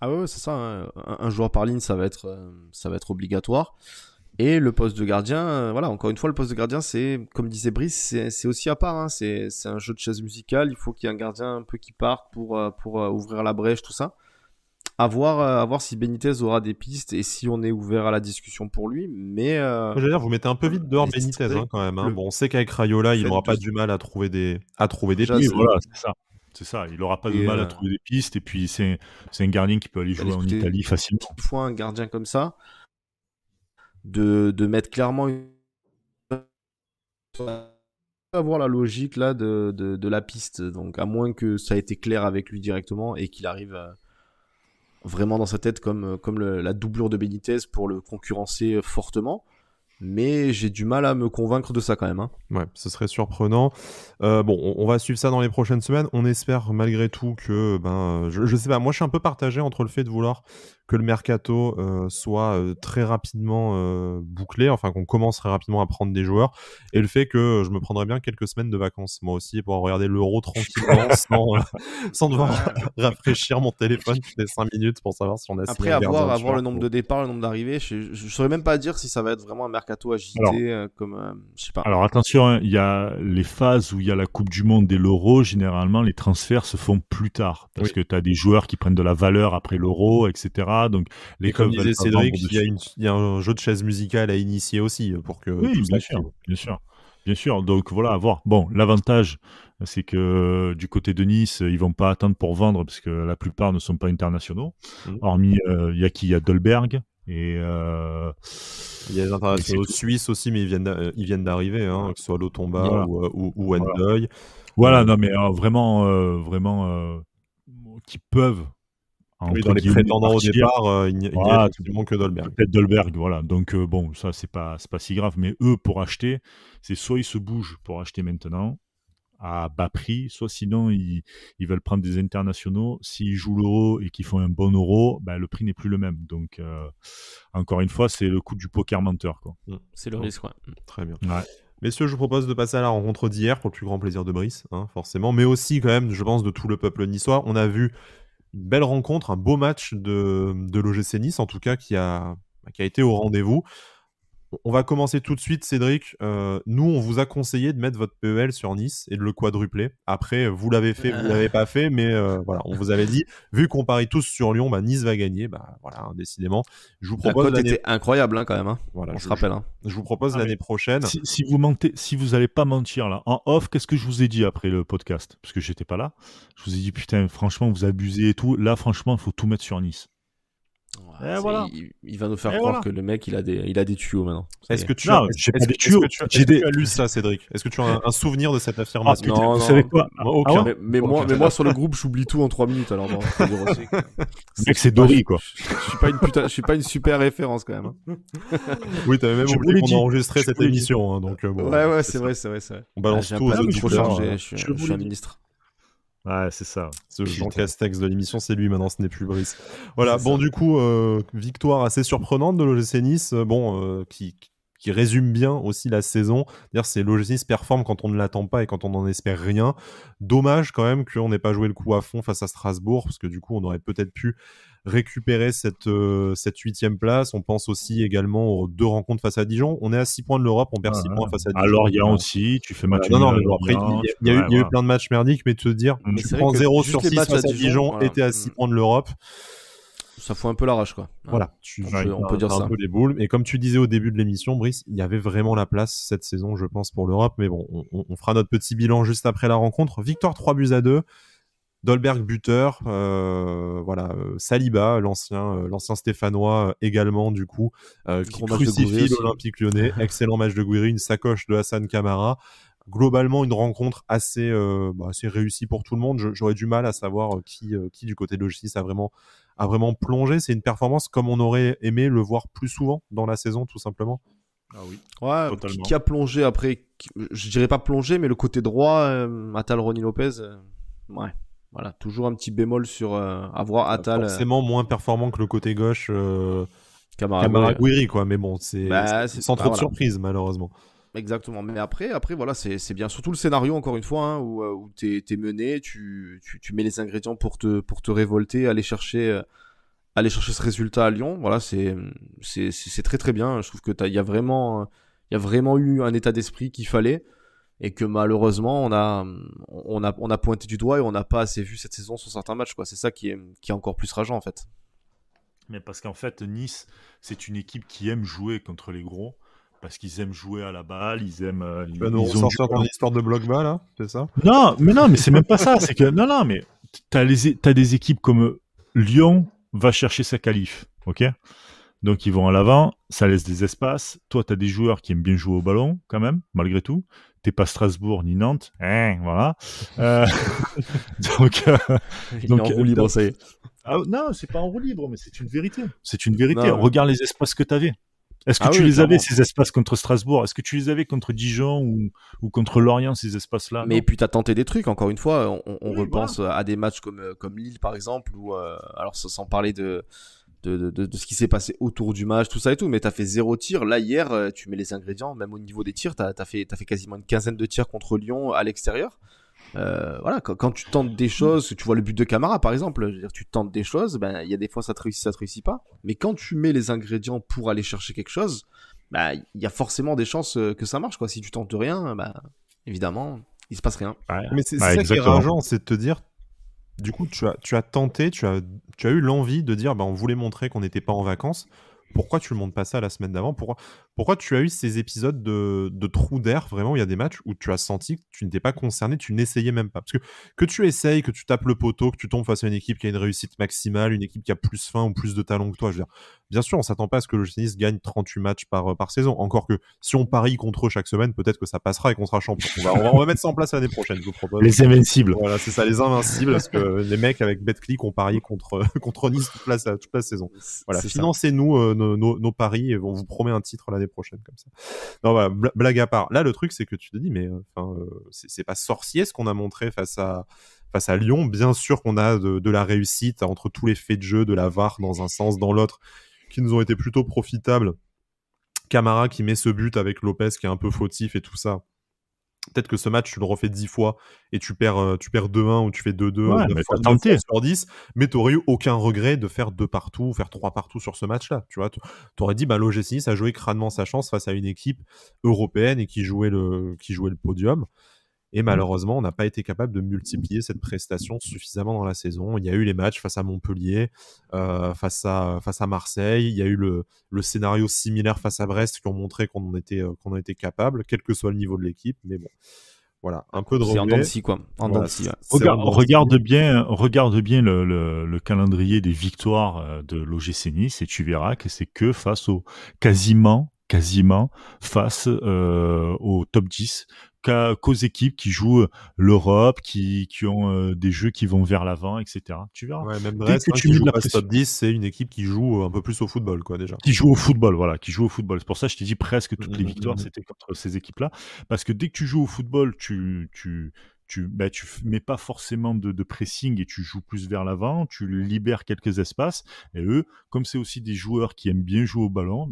Ah ouais, c'est ça, hein. Un joueur par ligne, ça va être obligatoire. Et le poste de gardien, voilà, encore une fois, le poste de gardien, c'est, comme disait Brice, c'est aussi à part, hein. C'est un jeu de chaise musicale. Il faut qu'il y ait un gardien un peu qui parte pour ouvrir la brèche, tout ça. À voir si Benitez aura des pistes et si on est ouvert à la discussion pour lui. Mais je veux dire, vous mettez un peu vite dehors Benitez quand même. Hein. Bon, on sait qu'avec Raiola, il n'aura pas du mal à trouver des pistes. Oui, voilà, c'est ça. Il n'aura pas de mal à trouver des pistes. Et puis, c'est un gardien qui peut aller jouer en Italie facilement. Une fois un gardien comme ça, de mettre clairement avoir la logique là de la piste. Donc, à moins que ça ait été clair avec lui directement et qu'il arrive vraiment dans sa tête comme la doublure de Benitez pour le concurrencer fortement. Mais j'ai du mal à me convaincre de ça quand même. Hein. Ouais, ce serait surprenant. Bon, on va suivre ça dans les prochaines semaines. On espère malgré tout que, je sais pas, moi je suis un peu partagé entre le fait de vouloir que le mercato soit très rapidement bouclé, enfin qu'on commence très rapidement à prendre des joueurs, et le fait que je me prendrais bien quelques semaines de vacances, moi aussi, pour regarder l'Euro tranquillement, sans devoir rafraîchir mon téléphone toutes les 5 minutes pour savoir si on a signé. Après, avoir le nombre de départs, le nombre d'arrivées, je saurais même pas dire si ça va être vraiment un mercato agité, je sais pas. Alors attention, hein, il y a les phases où il y a la Coupe du Monde et l'Euro, généralement les transferts se font plus tard, parce que tu as des joueurs qui prennent de la valeur après l'Euro, etc. Donc, et comme disait Cédric, il y a un jeu de chaise musicale à initier aussi pour que oui, bien sûr. Donc voilà, à voir. Bon, l'avantage, c'est que du côté de Nice, ils vont pas attendre pour vendre parce que la plupart ne sont pas internationaux. Hormis, il y a Dolberg et il y a des internationaux suisses aussi, mais ils viennent d'arriver, hein, que ce soit Lotomba ou Wendoy. Voilà, non mais vraiment qui peuvent. Oui, dans les prétendants au départ, il n'y a effectivement que Dolberg. Peut-être Dolberg, voilà. Donc bon, ça c'est pas si grave, mais eux pour acheter, c'est soit ils se bougent pour acheter maintenant à bas prix, soit sinon ils veulent prendre des internationaux. S'ils jouent l'Euro et qu'ils font un bon Euro, le prix n'est plus le même. Donc encore une fois, c'est le coup du poker menteur, quoi. C'est le risque, ouais. Très bien. Ouais. Messieurs, je vous propose de passer à la rencontre d'hier pour le plus grand plaisir de Brice, hein, forcément, mais aussi quand même, je pense, de tout le peuple niçois. On a vu une belle rencontre, un beau match de l'OGC Nice, en tout cas, qui a été au rendez-vous. On va commencer tout de suite, Cédric. Nous, on vous a conseillé de mettre votre PEL sur Nice et de le quadrupler. Après, vous l'avez fait, vous l'avez pas fait, mais voilà, on vous avait dit, vu qu'on parie tous sur Lyon, Nice va gagner. Voilà, décidément. Je vous propose la cote était incroyable, hein, quand même. Hein. Voilà, on se rappelle. Hein. Je vous propose l'année prochaine. Si vous mentez, si vous allez pas mentir là, en off, qu'est-ce que je vous ai dit après le podcast? Parce que j'étais pas là. Je vous ai dit putain, franchement, vous abusez et tout. Là, franchement, il faut tout mettre sur Nice. Voilà. Il va nous faire croire que le mec il a des tuyaux maintenant. Est-ce que tu as lu ça, Cédric? Est-ce que tu as un souvenir de cette affirmation? Non, vous savez quoi? Aucun. Mais moi sur le groupe j'oublie tout en 3 minutes alors. Bon, mec, c'est Dory quoi. Je suis pas une super référence quand même. Oui, t'avais même oublié qu'on a enregistré cette émission, hein, donc bon. Ouais, c'est vrai. On balance tout. Je suis trop chargé. Je suis un ministre. Ouais, c'est ça. Ce Jean Castex de l'émission, c'est lui maintenant, ce n'est plus Brice. Voilà, bon, du coup, victoire assez surprenante de l'OGC Nice, qui qui résume bien aussi la saison. D'ailleurs, c'est l'OGC performe quand on ne l'attend pas et quand on n'en espère rien. Dommage quand même qu'on n'ait pas joué le coup à fond face à Strasbourg, parce que du coup, on aurait peut-être pu récupérer cette 8e place. On pense aussi également aux 2 rencontres face à Dijon. On est à 6 points de l'Europe, on perd 6 points face à Dijon. À Lorient aussi, tu fais match nul. Non, mais bon, après, il y a eu plein de matchs merdiques, mais te dire, tu prends 0 sur 6 face à Dijon et t'es à 6 points de l'Europe. Ça fout un peu la rage, quoi. Voilà, on peut dire ça. Un peu les boules. Et comme tu disais au début de l'émission, Brice, il y avait vraiment la place cette saison, je pense, pour l'Europe. Mais bon, on fera notre petit bilan juste après la rencontre. Victoire 3-2. Dolberg buteur, Saliba, l'ancien Stéphanois également du coup, qui crucifie l'Olympique Lyonnais. Excellent match de Gouiri, une sacoche de Hassan Kamara. Globalement, une rencontre assez réussie pour tout le monde. J'aurais du mal à savoir qui du côté de l'OGC a vraiment plongé. C'est une performance comme on aurait aimé le voir plus souvent dans la saison, tout simplement. Ah oui. Ouais, qui a plongé après, je dirais pas plongé, mais le côté droit, Atal Ronny Lopez, ouais. Voilà, toujours un petit bémol sur avoir Atal. Forcément moins performant que le côté gauche Kamara Gouiri, quoi. Mais bon, c'est sans trop de surprise, malheureusement. Exactement. Mais après voilà, c'est bien. Surtout le scénario, encore une fois, hein, où t'es mené, tu mets les ingrédients pour te révolter, aller chercher ce résultat à Lyon. Voilà, c'est très très bien. Je trouve que il y a vraiment eu un état d'esprit qu'il fallait. Et que malheureusement on a pointé du doigt et on n'a pas assez vu cette saison sur certains matchs, quoi. C'est ça qui est encore plus rageant, en fait. Mais parce qu'en fait Nice, c'est une équipe qui aime jouer contre les gros, parce qu'ils aiment jouer à la balle, ils aiment. Tu vas nous ressortir ton histoire de bloc-bas là, c'est ça? Non, mais c'est même pas ça. C'est que non, mais t'as des équipes comme Lyon va chercher sa qualif, ok? Donc ils vont à l'avant, ça laisse des espaces. Toi, tu as des joueurs qui aiment bien jouer au ballon, quand même, malgré tout. T'es pas Strasbourg ni Nantes, voilà. Donc, il est en roue libre, ça y est. Ah, non, c'est pas en roue libre, mais c'est une vérité. C'est une vérité. Non, regarde les espaces que tu avais. Est-ce que tu les avais, ces espaces, contre Strasbourg? Est-ce que tu les avais contre Dijon ou contre Lorient, ces espaces-là? Mais puis tu as tenté des trucs, encore une fois. On repense à des matchs comme Lille, par exemple, où, alors sans parler de ce qui s'est passé autour du match, tout ça et tout, mais t'as fait 0 tir. Là, hier, tu mets les ingrédients, même au niveau des tirs, t'as fait quasiment une quinzaine de tirs contre Lyon à l'extérieur. Voilà, quand tu tentes des choses, tu vois le but de Camara par exemple, je veux dire, tu tentes des choses, ben il y a des fois ça te réussit pas, mais quand tu mets les ingrédients pour aller chercher quelque chose, ben il y a forcément des chances que ça marche, quoi. Si tu tentes rien, ben évidemment il se passe rien. Ouais, mais c'est ça qui est rageant, c'est de te dire, du coup tu as tenté, tu as eu l'envie de dire, on voulait montrer qu'on n'était pas en vacances. Pourquoi tu ne montes pas ça la semaine d'avant? Pourquoi tu as eu ces épisodes de trou d'air, vraiment, où il y a des matchs où tu as senti que tu n'étais pas concerné, tu n'essayais même pas? Parce que tu essayes, que tu tapes le poteau, que tu tombes face à une équipe qui a une réussite maximale, une équipe qui a plus faim ou plus de talent que toi, je veux dire, bien sûr, on ne s'attend pas à ce que le Nice gagne 38 matchs par saison. Encore que si on parie contre eux chaque semaine, peut-être que ça passera et qu'on sera champion. On va mettre ça en place l'année prochaine, je vous propose. Les invincibles. Voilà, c'est ça, les invincibles, parce que les mecs avec BetClick ont parié contre Nice toute la saison. Voilà, financez-nous nos paris et on vous promet un titre l'année prochaine, comme ça. Non, voilà, blague à part. Là, le truc, c'est que tu te dis, mais c'est pas sorcier ce qu'on a montré face à Lyon. Bien sûr qu'on a de la réussite entre tous les faits de jeu, de la VAR dans un sens, dans l'autre, qui nous ont été plutôt profitables. Camara qui met ce but avec Lopez qui est un peu fautif et tout ça. Peut-être que ce match, tu le refais 10 fois et tu perds 2-1 ou tu fais 2-2 9 fois sur 10, mais tu n'aurais eu aucun regret de faire 2 partout, faire 3 partout sur ce match-là. Tu vois, tu aurais dit, l'OGC Nice a joué crânement sa chance face à une équipe européenne et qui jouait le podium. Et malheureusement, on n'a pas été capable de multiplier cette prestation suffisamment dans la saison. Il y a eu les matchs face à Montpellier, face à Marseille. Il y a eu le scénario similaire face à Brest qui ont montré qu'on en était capable, quel que soit le niveau de l'équipe. Mais bon, voilà, un peu de regret. C'est en dents de scie, quoi. Regarde bien le calendrier des victoires de l'OGC Nice et tu verras que c'est que face quasiment face au top 10, qu'aux équipes qui jouent l'Europe, qui ont des jeux qui vont vers l'avant, etc. Tu verras. Ouais, même Brest, qui joue pas top 10, c'est une équipe qui joue un peu plus au football, quoi, déjà. Qui joue au football, voilà, qui joue au football. C'est pour ça que je t'ai dit presque toutes les victoires, c'était contre ces équipes-là. Parce que dès que tu joues au football, tu mets pas forcément de pressing et tu joues plus vers l'avant, tu libères quelques espaces. Et eux, comme c'est aussi des joueurs qui aiment bien jouer au ballon,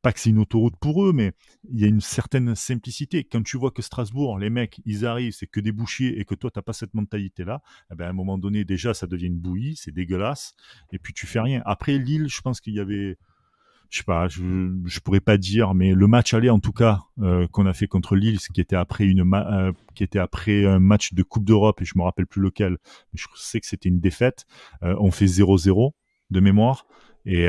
pas que c'est une autoroute pour eux, mais il y a une certaine simplicité. Quand tu vois que Strasbourg, les mecs, ils arrivent, c'est que des bouchiers et que toi, t'as pas cette mentalité-là, eh ben, à un moment donné, déjà, ça devient une bouillie, c'est dégueulasse, et puis tu fais rien. Après, Lille, je pense qu'il y avait, je sais pas, je pourrais pas dire, mais le match aller, en tout cas, qu'on a fait contre Lille, qui était après un match de Coupe d'Europe, et je me rappelle plus lequel, mais je sais que c'était une défaite, on fait 0-0 de mémoire. Et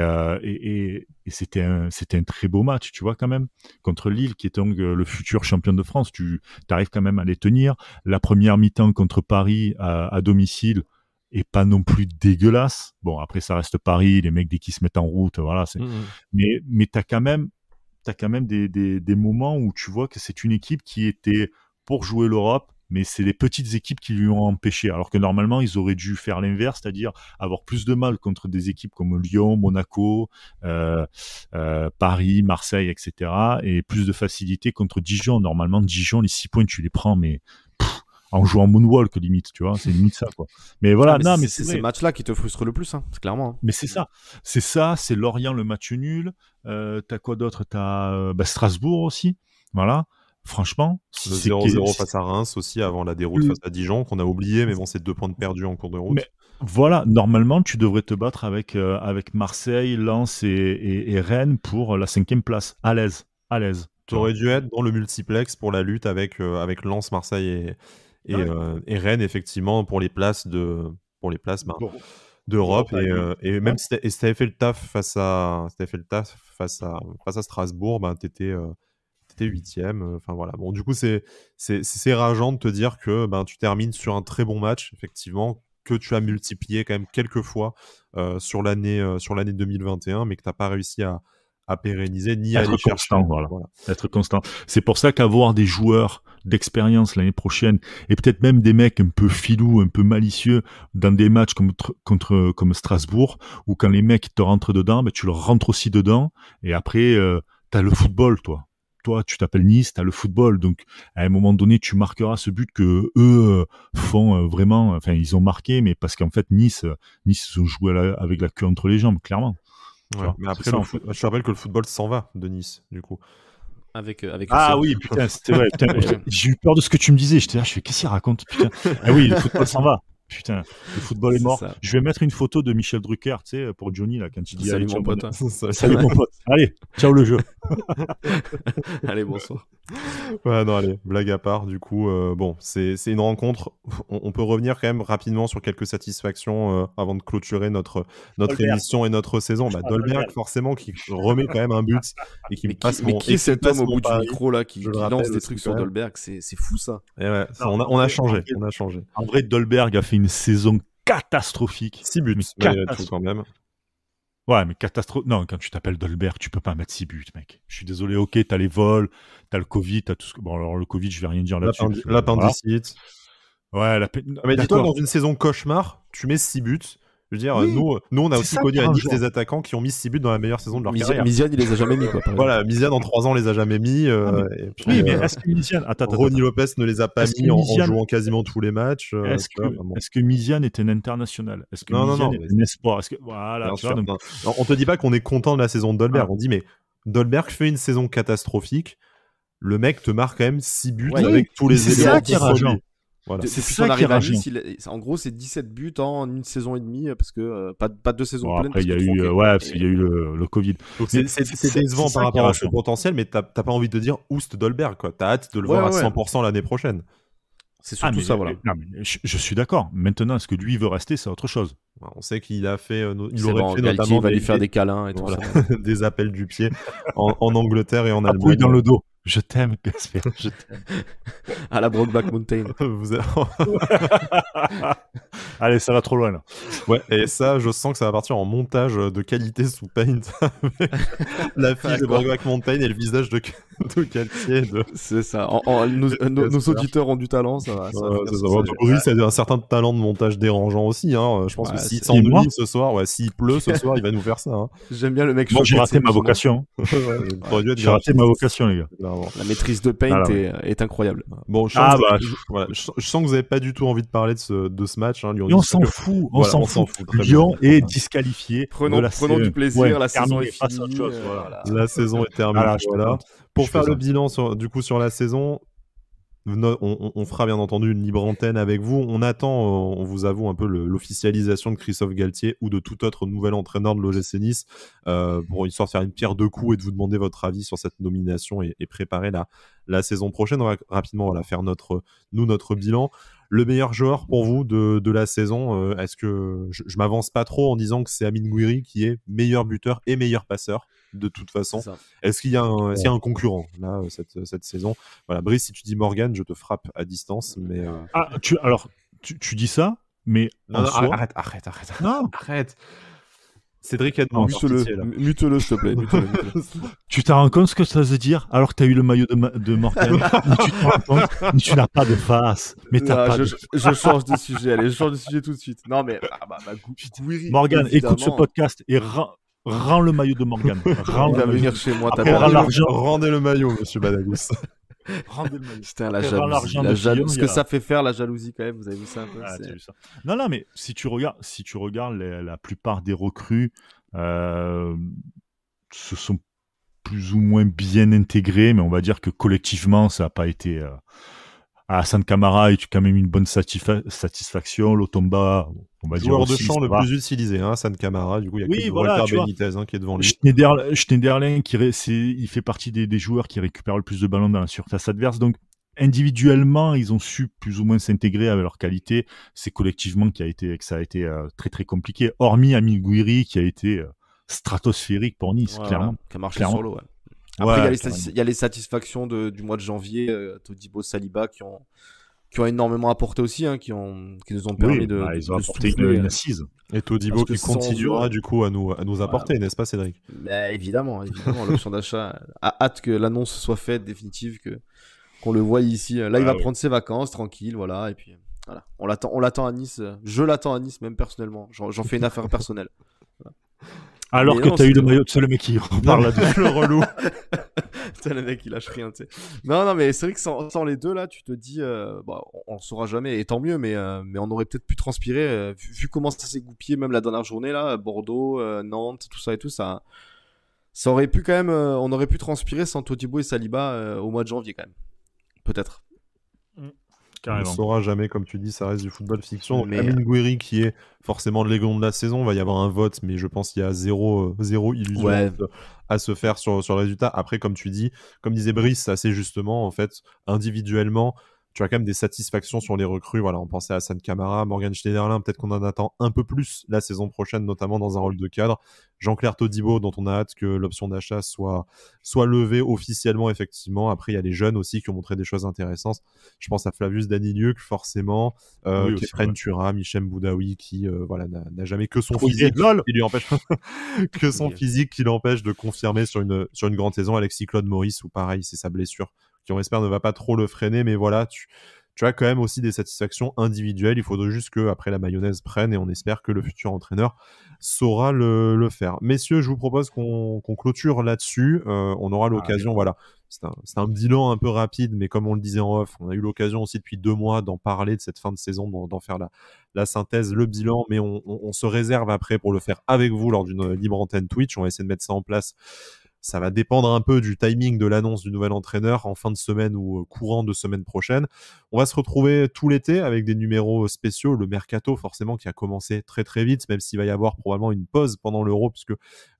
c'était un très beau match, tu vois, quand même, contre Lille, qui est donc le futur champion de France. Tu arrives quand même à les tenir. La première mi-temps contre Paris à domicile est pas non plus dégueulasse. Bon, après, ça reste Paris, les mecs, dès qu'ils se mettent en route, voilà. Mais t'as quand même des moments où tu vois que c'est une équipe qui était pour jouer l'Europe, mais c'est les petites équipes qui lui ont empêché. Alors que normalement, ils auraient dû faire l'inverse, c'est-à-dire avoir plus de mal contre des équipes comme Lyon, Monaco, Paris, Marseille, etc. Et plus de facilité contre Dijon. Normalement, Dijon, les 6 points, tu les prends, mais en jouant moonwalk, limite, tu vois. C'est limite ça, quoi. Mais voilà, mais c'est ces matchs-là qui te frustrent le plus, hein, c'est clairement. Hein. Mais c'est ça. C'est Lorient, le match nul. T'as quoi d'autre? T'as Strasbourg aussi. Voilà. Franchement, le 0-0 face à Reims aussi avant la déroute face à Dijon qu'on a oublié, mais bon, c'est 2 points de perdus en cours de route. Mais voilà, normalement, tu devrais te battre avec Marseille, Lens et Rennes pour la 5e place, à l'aise. Tu aurais dû être dans le multiplex pour la lutte avec Lens, Marseille et Rennes, effectivement, pour les places d'Europe, et même si t'avais fait le taf face à Strasbourg, ben t'étais 8e, enfin voilà. Bon, du coup, c'est rageant de te dire que ben, tu termines sur un très bon match, effectivement, que tu as multiplié quand même quelques fois sur l'année 2021, mais que tu n'as pas réussi à pérenniser ni à aller chercher. Voilà. Être constant. C'est pour ça qu'avoir des joueurs d'expérience l'année prochaine, et peut-être même des mecs un peu filous, un peu malicieux, dans des matchs comme Strasbourg, où quand les mecs te rentrent dedans, ben, tu leur rentres aussi dedans, et après, t'as le football, toi. Toi, tu t'appelles Nice, t'as le football, donc à un moment donné, tu marqueras ce but que eux font vraiment. Enfin, ils ont marqué, mais parce qu'en fait, Nice ont joué avec la queue entre les jambes, clairement. Ouais, mais après, je te rappelle que le football s'en va de Nice, du coup. Avec oui, putain, c'était vrai. J'ai eu peur de ce que tu me disais. J'étais là, je fais qu'est-ce qu'il raconte, putain. Ah oui, le football s'en va. Putain, le football est mort. Ça. Je vais mettre une photo de Michel Drucker, tu sais, pour Johnny, là, quand il dit salut mon pote. Salut mon pote. Allez, ciao le jeu. Allez, bonsoir. Ouais, non, allez, blague à part, du coup, bon, c'est une rencontre. On peut revenir quand même rapidement sur quelques satisfactions avant de clôturer notre émission et notre saison. Bah, Dolberg, forcément, qui remet quand même un but et qui passe mon. Mais qui est cet homme au bout du micro là qui lance des trucs sur Dolberg? C'est fou ça. Et ouais, on a changé. En vrai, Dolberg a fait une saison catastrophique. 6 buts, quand même. Ouais, mais catastrophe. Non, quand tu t'appelles Dolberg, tu peux pas mettre 6 buts, mec. Je suis désolé, ok, t'as les vols, t'as le Covid, t'as tout ce que. Bon, alors le Covid, je vais rien dire là-dessus. L'appendicite. Voilà. Ouais, mais dis-toi, dans une saison cauchemar, tu mets 6 buts. Je veux dire, oui, nous on a aussi connu à Nice des attaquants qui ont mis 6 buts dans la meilleure saison de leur carrière. Miziane, il les a jamais mis, quoi. Voilà, Miziane, en 3 ans, les a jamais mis. Et puis, oui, mais est-ce que Miziane... Ronny Lopez ne les a pas mis en jouant quasiment tous les matchs. Est-ce que Miziane est un international? Est-ce que Miziane est un espoir? Voilà, on te dit pas qu'on est content de la saison de Dolberg. On dit, mais Dolberg fait une saison catastrophique. Le mec te marque quand même 6 buts avec tous les éléments qui sont. Voilà. C'est ça qui est Nice, en gros, c'est 17 buts en une saison et demie parce que pas 2 saisons pleines. Après, il y a eu, il y a eu le Covid. Donc c'est décevant par rapport à son potentiel, mais t'as pas envie de te dire oust Dolberg, quoi. T'as hâte de le voir à 100% l'année prochaine. C'est surtout ça, voilà. Non, mais je suis d'accord. Maintenant, est-ce que lui veut rester, c'est autre chose. On sait qu'il a fait, notamment, va lui faire des câlins et tout ça. Des appels du pied en Angleterre et en Allemagne. Oui, dans le dos. Je t'aime, Gasper. Je t'aime. À la Brokeback Mountain. Allez, ça va trop loin là. Ouais, et ça, je sens que ça va partir en montage de qualité sous Paint avec la fille de Brokeback Mountain et le visage de Galtier. C'est ça. Nos auditeurs ont du talent, ça va. Oui, c'est un certain talent de montage dérangeant aussi. Hein. Je pense que s'il s'ennuie ce soir, s'il pleut ce soir, il va nous faire ça. Hein. J'aime bien le mec. Moi, j'ai raté ma vocation. J'ai raté ma vocation, les gars. La maîtrise de Paint est incroyable. Bon, je sens que vous n'avez pas du tout envie de parler de ce match. Hein. Lyon. Mais on s'en fout, on s'en fout. Lyon est disqualifié. Prenons du plaisir, la saison est finie. La saison est terminée. Voilà. Pour faire le bilan sur la saison, on fera bien entendu une libre antenne avec vous. On attend, on vous avoue, un peu l'officialisation de Christophe Galtier ou de tout autre nouvel entraîneur de l'OGC Nice pour histoire de faire une pierre deux coups et de vous demander votre avis sur cette nomination et préparer la saison prochaine. On va rapidement faire notre bilan. Le meilleur joueur pour vous de la saison, est-ce que je m'avance pas trop en disant que c'est Amine Gouiri qui est meilleur buteur et meilleur passeur de toute façon. Est-ce qu'il y a un concurrent là cette saison? Voilà, Brice, si tu dis Morgan, je te frappe à distance. Mais tu dis ça, mais non, arrête. Non, arrête. Cédric Edmond, mute-le s'il te plaît. Tu t'en rends compte ce que ça veut dire alors que tu as eu le maillot de Morgan? Mais tu te rends compte, mais tu n'as pas de face. Mais je change de sujet, allez, je change de sujet tout de suite. Non mais Gouiri, Morgan, écoute ce podcast et rends le maillot de Morgan. Il va venir chez moi. Rendez le maillot, monsieur Badagous. Putain, la jalousie. Ce que ça fait faire la jalousie quand même, vous avez vu ça un peu? Vu ça. Non, mais si tu regardes la plupart des recrues, se sont plus ou moins bien intégrés, mais on va dire que collectivement, ça n'a pas été. Hassan Camara est quand même une bonne satisfaction. Lotomba, on va dire joueur aussi, de champ le plus utilisé, Hassan Camara. Du coup, il y a Walter Benitez qui est devant lui. Schneiderlin, il fait partie des joueurs qui récupèrent le plus de ballons dans la surface adverse. Donc, individuellement, ils ont su plus ou moins s'intégrer avec leur qualité. C'est collectivement que ça a été très très compliqué. Hormis Amine Gouiri qui a été stratosphérique pour Nice, clairement. Qui a marché sur l'eau. Après, il y a les satisfactions du mois de janvier, Todibo, Saliba, qui ont énormément apporté aussi, qui nous ont permis ils ont apporté une assise. Et Todibo qui continuera du coup à nous apporter, n'est-ce pas, Cédric? Évidemment, l'option d'achat. Hâte que l'annonce soit faite, définitive, qu'on le voie ici. Là, il va prendre ses vacances, tranquille, voilà, et puis voilà. On l'attend à Nice. Je l'attends à Nice, même personnellement. J'en fais une affaire personnelle. Voilà. Alors que t'as eu le maillot, c'est le mec qui reparle là-dessus, le relou. C'est le mec qui lâche rien, tu sais. Non, mais c'est vrai que sans les deux, là, tu te dis, on le saura jamais, et tant mieux, mais on aurait peut-être pu transpirer, vu comment ça s'est goupillé, même la dernière journée, là, Bordeaux, Nantes, tout ça et tout, ça aurait pu quand même, on aurait pu transpirer sans Todibo et Saliba au mois de janvier, quand même. Peut-être. On ne saura jamais, comme tu dis, ça reste du football fiction. Mais Amine Gouiri, qui est forcément le légon de la saison, va y avoir un vote, mais je pense qu'il y a zéro illusion à se faire sur le résultat. Après, comme tu dis, comme disait Brice, assez justement, en fait, individuellement, tu as quand même des satisfactions sur les recrues. Voilà, on pensait à Hassan Camara, Morgan Schneiderlin, peut-être qu'on en attend un peu plus la saison prochaine, notamment dans un rôle de cadre. Jean-Claire Todibo, dont on a hâte que l'option d'achat soit levée officiellement, effectivement. Après, il y a les jeunes aussi qui ont montré des choses intéressantes. Je pense à Flavius Daniliuk, forcément, Kefren Tura, Michem Boudaoui, qui n'a jamais que son physique qui lui empêche que son physique qui l'empêche de confirmer sur une grande saison. Alexis Claude Maurice, ou pareil, c'est sa blessure qui, on espère, ne va pas trop le freiner, mais voilà, tu as quand même aussi des satisfactions individuelles. Il faudrait juste que après la mayonnaise prenne, et on espère que le futur entraîneur saura le faire. Messieurs, je vous propose qu'on clôture là-dessus. On aura l'occasion, voilà. C'est un bilan un peu rapide, mais comme on le disait en off, on a eu l'occasion aussi depuis 2 mois d'en parler de cette fin de saison, d'en faire la synthèse, le bilan, mais on se réserve après pour le faire avec vous lors d'une libre antenne Twitch. On va essayer de mettre ça en place. Ça va dépendre un peu du timing de l'annonce du nouvel entraîneur en fin de semaine ou courant de semaine prochaine. On va se retrouver tout l'été avec des numéros spéciaux. Le mercato, forcément, qui a commencé très très vite, même s'il va y avoir probablement une pause pendant l'Euro, puisque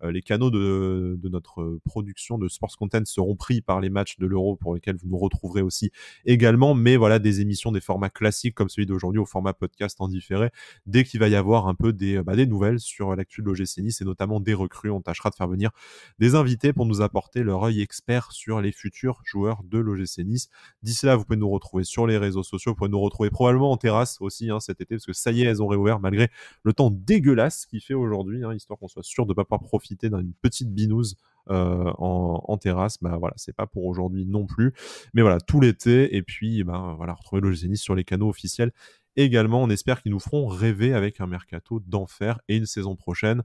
les canaux de notre production de Sports Content seront pris par les matchs de l'Euro, pour lesquels vous nous retrouverez aussi également. Mais voilà, des émissions, des formats classiques comme celui d'aujourd'hui au format podcast en différé, dès qu'il va y avoir un peu des nouvelles sur l'actu de l'OGC Nice et notamment des recrues. On tâchera de faire venir des invités pour nous apporter leur œil expert sur les futurs joueurs de l'OGC Nice. D'ici là, vous pouvez nous retrouver sur les réseaux sociaux, vous pouvez nous retrouver probablement en terrasse aussi cet été, parce que ça y est, elles ont réouvert malgré le temps dégueulasse qu'il fait aujourd'hui, histoire qu'on soit sûr de ne pas pouvoir profiter d'une petite binouse en terrasse. Voilà, c'est pas pour aujourd'hui non plus, mais voilà, tout l'été, et puis voilà, retrouver l'OGC Nice sur les canaux officiels également. On espère qu'ils nous feront rêver avec un mercato d'enfer et une saison prochaine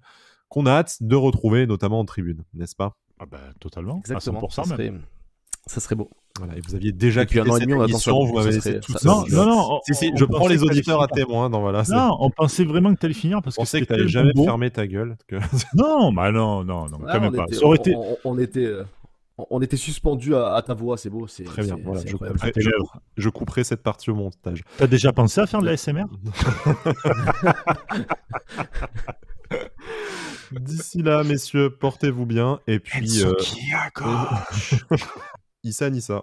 qu'on a hâte de retrouver, notamment en tribune, n'est-ce pas? Totalement. Exactement. À 100% même. Ça serait beau. Voilà, et vous aviez déjà Et puis, quitté un an et cette demi, on attend émission, sur- vous m'avez ça laissé serait- tout ça- seul. Non, Je prends pensait les que t'allais auditeurs à finir. témoin. Non, voilà, Non, on pensait vraiment que t'allais finir parce je que pensais que c'était t'allais tellement jamais bon. fermer ta gueule. Non, bah non, Ah, quand même on pas. était- Ça aurait été. on était suspendu à ta voix, c'est beau. Très bien, voilà, c'est je incroyable. couperai, tes lèvres. je couperai cette partie au montage. T'as déjà pensé à faire de la SMR? D'ici là, messieurs, portez-vous bien. Et puis, Enzo qui à gauche. Issa Nissa.